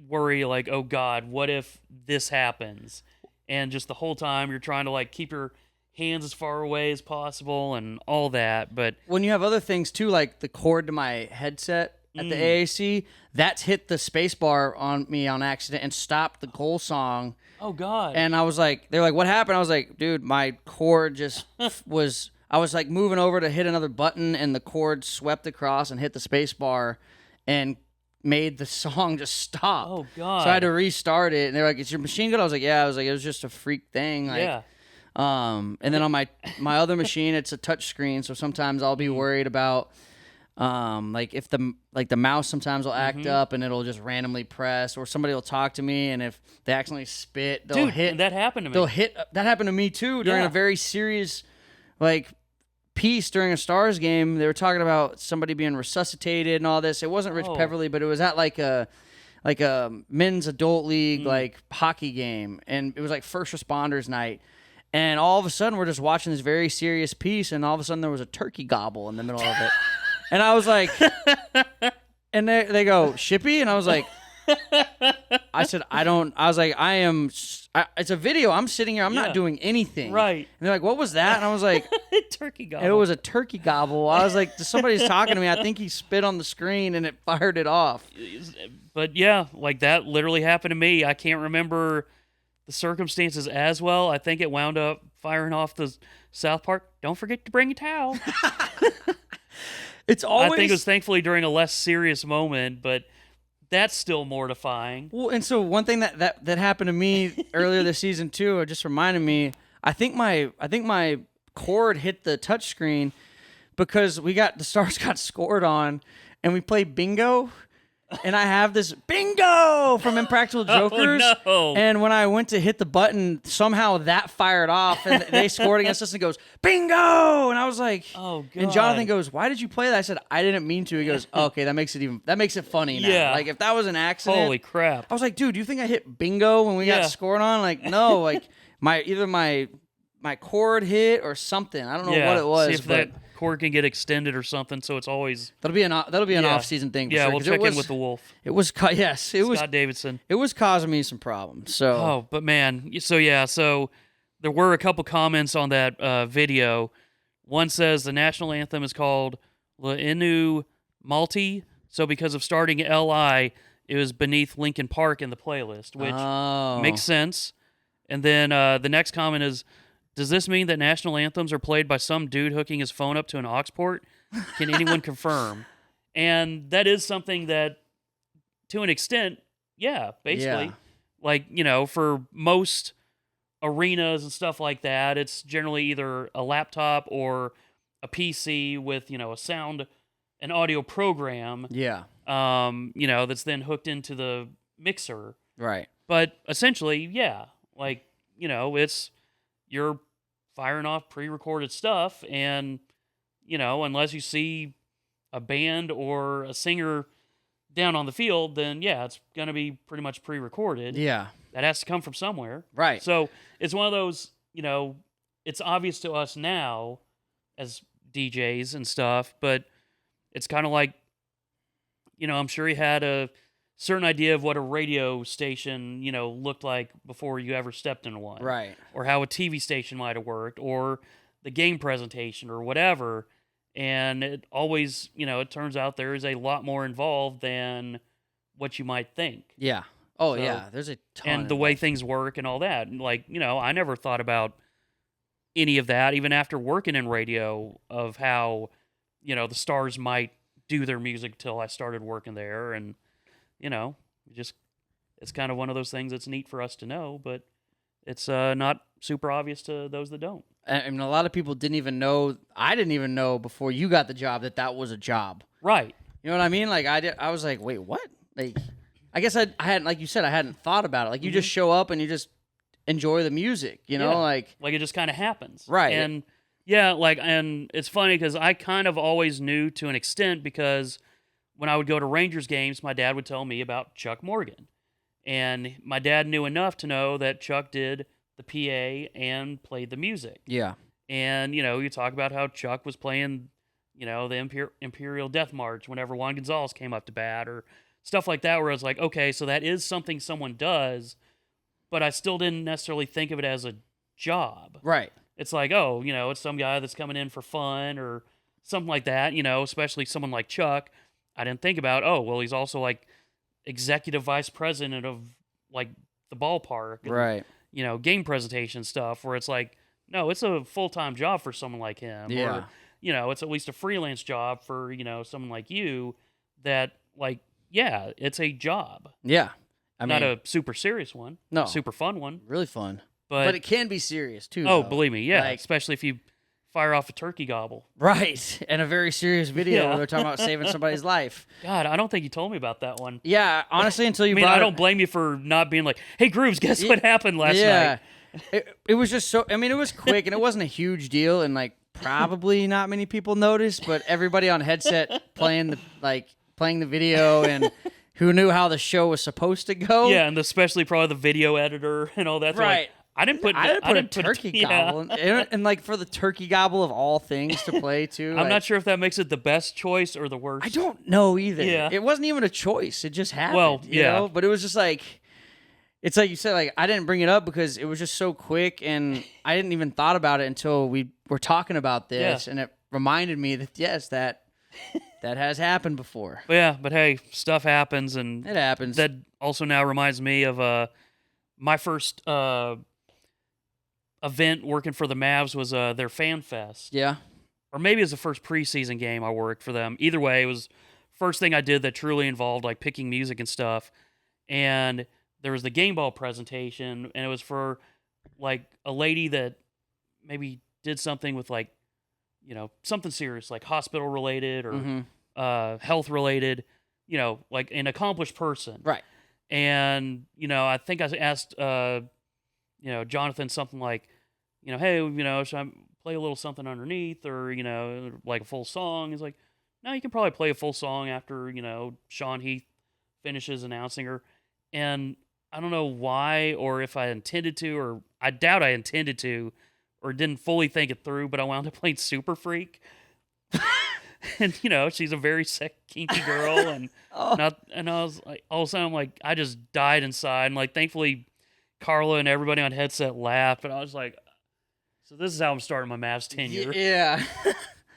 Speaker 2: worry like, oh God, what if this happens? And just the whole time you're trying to like keep your hands as far away as possible and all that. But
Speaker 1: when you have other things too, like the cord to my headset at the AAC, that's hit the space bar on me on accident and stopped the goal song.
Speaker 2: Oh God.
Speaker 1: And I was like, they're like, what happened? I was like, dude, my cord just I was like moving over to hit another button and the cord swept across and hit the space bar and made the song just stop.
Speaker 2: Oh God.
Speaker 1: So I had to restart it, and they're like, "Is your machine good?" I was like, "Yeah." I was like, "It was just a freak thing." Like,
Speaker 2: yeah.
Speaker 1: And then on my other machine, it's a touch screen, so sometimes I'll be worried about, like if the mouse sometimes will act up and it'll just randomly press, or somebody will talk to me, and if they accidentally spit, they'll hit.
Speaker 2: That happened to me.
Speaker 1: They'll hit. That happened to me too during a very serious, like, piece during a Stars game. They were talking about somebody being resuscitated and all this. It wasn't Rich Peverly, but it was at like a men's adult league like hockey game, and it was like first responders night. And all of a sudden, we're just watching this very serious piece, and all of a sudden, there was a turkey gobble in the middle of it. And I was like, and they go, Shippy? And I was like, it's a video. I'm sitting here. I'm not doing anything.
Speaker 2: Right.
Speaker 1: And they're like, what was that? And I was like,
Speaker 2: turkey gobble.
Speaker 1: it was a turkey gobble. I was like, somebody's talking to me. I think he spit on the screen and it fired it off.
Speaker 2: But yeah, like that literally happened to me. I can't remember the circumstances as well. I think it wound up firing off the South Park. Don't forget to bring a towel.
Speaker 1: It's always.
Speaker 2: I think it was thankfully during a less serious moment, but that's still mortifying.
Speaker 1: Well, and so one thing that happened to me earlier this season too, it just reminded me. I think my cord hit the touchscreen because the Stars got scored on, and we played bingo. And I have this bingo from Impractical Jokers.
Speaker 2: Oh, no.
Speaker 1: And when I went to hit the button, somehow that fired off and they scored against us and goes, bingo! And I was like,
Speaker 2: oh, God.
Speaker 1: And Jonathan goes, why did you play that? I said, I didn't mean to. He goes, oh, okay, that makes it funny now.
Speaker 2: Yeah.
Speaker 1: Like if that was an accident.
Speaker 2: Holy crap.
Speaker 1: I was like, dude, do you think I hit bingo when we got scored on? Like, no, like either my cord hit or something. I don't know what it was.
Speaker 2: See if that cord can get extended or something, so it's always
Speaker 1: that'll be an off-season thing. For sure,
Speaker 2: we'll check in with the Wolf.
Speaker 1: It was
Speaker 2: Scott Davidson.
Speaker 1: It was causing me some problems. So
Speaker 2: but man, so there were a couple comments on that video. One says the national anthem is called L'Inu Malti, so because of starting LI, it was beneath Linkin Park in the playlist, which makes sense. And then the next comment is, does this mean that national anthems are played by some dude hooking his phone up to an aux port? Can anyone confirm? And that is something that, to an extent, basically.
Speaker 1: Yeah.
Speaker 2: Like, you know, for most arenas and stuff like that, it's generally either a laptop or a PC with, you know, an audio program.
Speaker 1: Yeah.
Speaker 2: You know, that's then hooked into the mixer.
Speaker 1: Right.
Speaker 2: But essentially, like, you know, it's your firing off pre-recorded stuff, and unless you see a band or a singer down on the field, then yeah, it's going to be pretty much pre-recorded.
Speaker 1: Yeah.
Speaker 2: That has to come from somewhere.
Speaker 1: Right.
Speaker 2: So it's one of those, it's obvious to us now as DJs and stuff, but it's kind of like, I'm sure he had a certain idea of what a radio station, looked like before you ever stepped into one.
Speaker 1: Right.
Speaker 2: Or how a TV station might have worked, or the game presentation, or whatever. And it always, it turns out there is a lot more involved than what you might think.
Speaker 1: Yeah. Oh,
Speaker 2: So-
Speaker 1: yeah. There's a ton.
Speaker 2: And the way things work and all that. And like, I never thought about any of that, even after working in radio, of how, the stars might do their music till I started working there. And, it's kind of one of those things that's neat for us to know, but it's not super obvious to those that don't.
Speaker 1: I mean, a lot of people didn't even know. I didn't even know before you got the job that was a job.
Speaker 2: Right.
Speaker 1: You know what I mean? Like I was like, wait, what? Like, I guess I hadn't, like you said, I hadn't thought about it. Like you just show up and you just enjoy the music. You know,
Speaker 2: Yeah.
Speaker 1: like
Speaker 2: it just kind of happens.
Speaker 1: Right.
Speaker 2: And yeah, and it's funny because I kind of always knew to an extent, because when I would go to Rangers games, my dad would tell me about Chuck Morgan. And my dad knew enough to know that Chuck did the PA and played the music.
Speaker 1: yeah,
Speaker 2: And, you talk about how Chuck was playing, the Imperial Death March whenever Juan Gonzalez came up to bat, or stuff like that, where I was like, okay, so that is something someone does, but I still didn't necessarily think of it as a job.
Speaker 1: right.
Speaker 2: It's like, oh, it's some guy that's coming in for fun or something like that, especially someone like Chuck. I didn't think about, oh, well, he's also like executive vice president of like the ballpark. And,
Speaker 1: Right.
Speaker 2: game presentation stuff, where it's like, no, it's a full-time job for someone like him.
Speaker 1: Yeah.
Speaker 2: Or, it's at least a freelance job for, someone like you that, like, yeah, it's a job.
Speaker 1: Yeah. I mean,
Speaker 2: Not a super serious one.
Speaker 1: No.
Speaker 2: A super fun one.
Speaker 1: really fun,
Speaker 2: But
Speaker 1: it can be serious too.
Speaker 2: oh,
Speaker 1: though.
Speaker 2: believe me, yeah.
Speaker 1: Like-
Speaker 2: Especially if you fire off a turkey gobble.
Speaker 1: Right. And a very serious video
Speaker 2: Yeah.
Speaker 1: where they're talking about saving somebody's life.
Speaker 2: God, I don't think you told me about that one.
Speaker 1: Yeah. Honestly, until you
Speaker 2: I mean,
Speaker 1: brought
Speaker 2: I don't blame you for not being like, hey, Grooves, guess what happened last
Speaker 1: yeah.
Speaker 2: night?
Speaker 1: It was just so. I mean, it was quick and it wasn't a huge deal, and like probably not many people noticed, but everybody on headset playing the video and who knew how the show was supposed to go.
Speaker 2: Yeah, and especially probably the video editor and all that. They're like,
Speaker 1: Right.
Speaker 2: I didn't put
Speaker 1: a turkey gobble, and like for the turkey gobble of all things to play too.
Speaker 2: I'm
Speaker 1: like,
Speaker 2: not sure if that makes it the best choice or the worst.
Speaker 1: I don't know either.
Speaker 2: Yeah.
Speaker 1: It wasn't even a choice. It just happened.
Speaker 2: Well,
Speaker 1: you
Speaker 2: yeah.
Speaker 1: know? But it was just like, it's like you said, like I didn't bring it up because it was just so quick, and I didn't even thought about it until we were talking about this,
Speaker 2: Yeah.
Speaker 1: and it reminded me that yes, that has happened before.
Speaker 2: But yeah, but hey, stuff happens, and
Speaker 1: It happens.
Speaker 2: that also now reminds me of my first event working for the Mavs was their Fan Fest.
Speaker 1: Yeah.
Speaker 2: Or maybe it was the first preseason game I worked for them. Either way, it was first thing I did that truly involved like picking music and stuff. And there was the game ball presentation, and it was for like a lady that maybe did something with like, something serious, like hospital related or
Speaker 1: Mm-hmm.
Speaker 2: health related, like an accomplished person.
Speaker 1: Right.
Speaker 2: And, I think I asked, Jonathan something like, hey, should I play a little something underneath or, like a full song? He's like, no, you can probably play a full song after, Sean Heath finishes announcing her. And I don't know why or if I intended to, or I doubt I intended to, or didn't fully think it through, but I wound up playing Super Freak. And, she's a very kinky girl. And, and I was like, all of a sudden, I'm like, I just died inside. And, like, thankfully, Carla and everybody on headset laughed. But I was like, so this is how I'm starting my Mavs tenure.
Speaker 1: Yeah.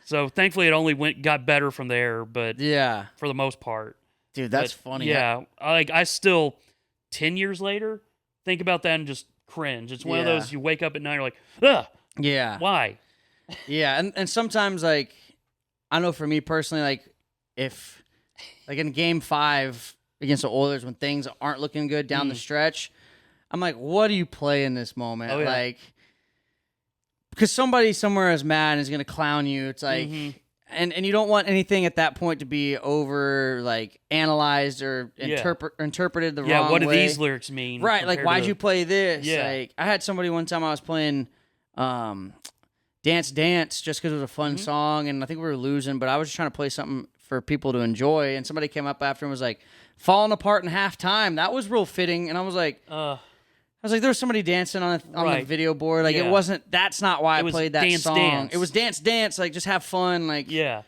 Speaker 2: So thankfully, it only got better from there. But
Speaker 1: Yeah.
Speaker 2: for the most part.
Speaker 1: Dude, that's
Speaker 2: But,
Speaker 1: funny.
Speaker 2: Yeah. I still, 10 years later, think about that and just cringe. It's one of
Speaker 1: Yeah.
Speaker 2: those, you wake up at night, you're like, ugh,
Speaker 1: Yeah.
Speaker 2: why?
Speaker 1: Yeah, and sometimes like I know for me personally, like if like in Game 5 against the Oilers when things aren't looking good down the stretch, I'm like, what do you play in this moment?
Speaker 2: Oh, yeah.
Speaker 1: Like because somebody somewhere is mad and is gonna clown you. It's like and you don't want anything at that point to be over like analyzed or interpreted the wrong way.
Speaker 2: Yeah, what do these lyrics mean?
Speaker 1: Right, like
Speaker 2: compared
Speaker 1: why'd
Speaker 2: to-
Speaker 1: you play this?
Speaker 2: Yeah.
Speaker 1: Like I had somebody one time I was playing Dance Dance just because it was a fun song, and I think we were losing, but I was just trying to play something for people to enjoy, and somebody came up after and was like, falling apart in halftime. That was real fitting, and I was like, there was somebody dancing on the video board. Like, it wasn't, that's not why I played that
Speaker 2: Dance
Speaker 1: song.
Speaker 2: Dance.
Speaker 1: It was Dance Dance, like, just have fun, like,
Speaker 2: Yeah.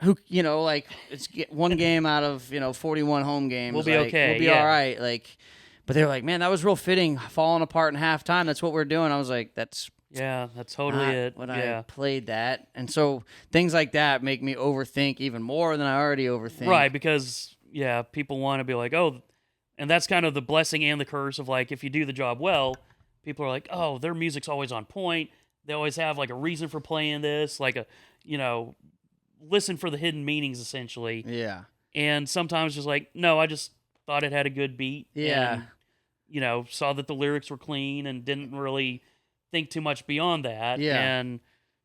Speaker 1: who, like, it's one game out of, 41 home games.
Speaker 2: We'll be
Speaker 1: like,
Speaker 2: okay,
Speaker 1: We'll be
Speaker 2: yeah.
Speaker 1: all right, like, but they were like, man, that was real fitting, falling apart in halftime. That's what we're doing. I was like, that's
Speaker 2: totally
Speaker 1: not
Speaker 2: it.
Speaker 1: when
Speaker 2: Yeah.
Speaker 1: I played that. And so things like that make me overthink even more than I already overthink.
Speaker 2: Right, because, people want to be like, oh, and that's kind of the blessing and the curse of, like, if you do the job well, people are like, oh, their music's always on point. They always have, like, a reason for playing this, like a, listen for the hidden meanings, essentially.
Speaker 1: Yeah.
Speaker 2: And sometimes just like, no, I just thought it had a good beat.
Speaker 1: Yeah.
Speaker 2: And, saw that the lyrics were clean and didn't really think too much beyond that.
Speaker 1: Yeah.
Speaker 2: And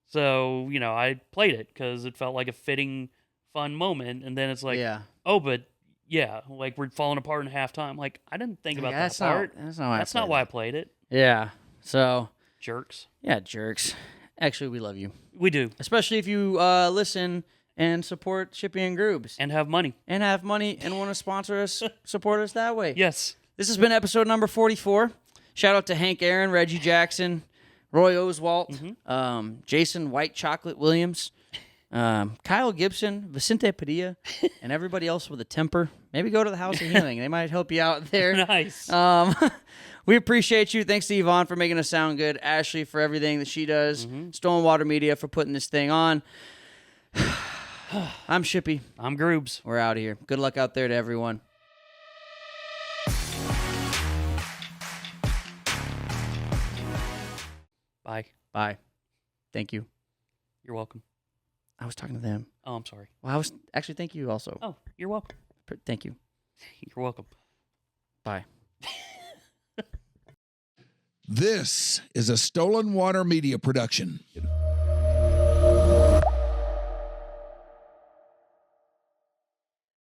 Speaker 2: so, I played it because it felt like a fitting, fun moment. And then it's like, oh, but like we're falling apart in halftime. Like, I didn't think about that part.
Speaker 1: That's not
Speaker 2: why I played it.
Speaker 1: Yeah. So.
Speaker 2: Jerks.
Speaker 1: Yeah, jerks. Actually, we love you.
Speaker 2: We do.
Speaker 1: Especially if you listen and support Shippy and Grubes.
Speaker 2: And have money.
Speaker 1: And want to sponsor us, support us that way.
Speaker 2: Yes.
Speaker 1: This has been episode number 44. Shout out to Hank Aaron, Reggie Jackson, Roy Oswalt, Jason White Chocolate Williams, Kyle Gibson, Vicente Padilla, and everybody else with a temper. Maybe go to the House of Healing. They might help you out there.
Speaker 2: Nice.
Speaker 1: We appreciate you. Thanks to Yvonne for making us sound good. Ashley for everything that she does. Stonewater Media for putting this thing on. I'm Shippy.
Speaker 2: I'm Grubes.
Speaker 1: We're out of here. Good luck out there to everyone.
Speaker 2: Bye.
Speaker 1: Bye. Thank you.
Speaker 2: You're welcome.
Speaker 1: I was talking to them.
Speaker 2: Oh, I'm sorry.
Speaker 1: Well, actually, thank you also.
Speaker 2: Oh, you're welcome.
Speaker 1: Thank you.
Speaker 2: You're welcome.
Speaker 1: Bye.
Speaker 10: This is a Stolen Water Media production.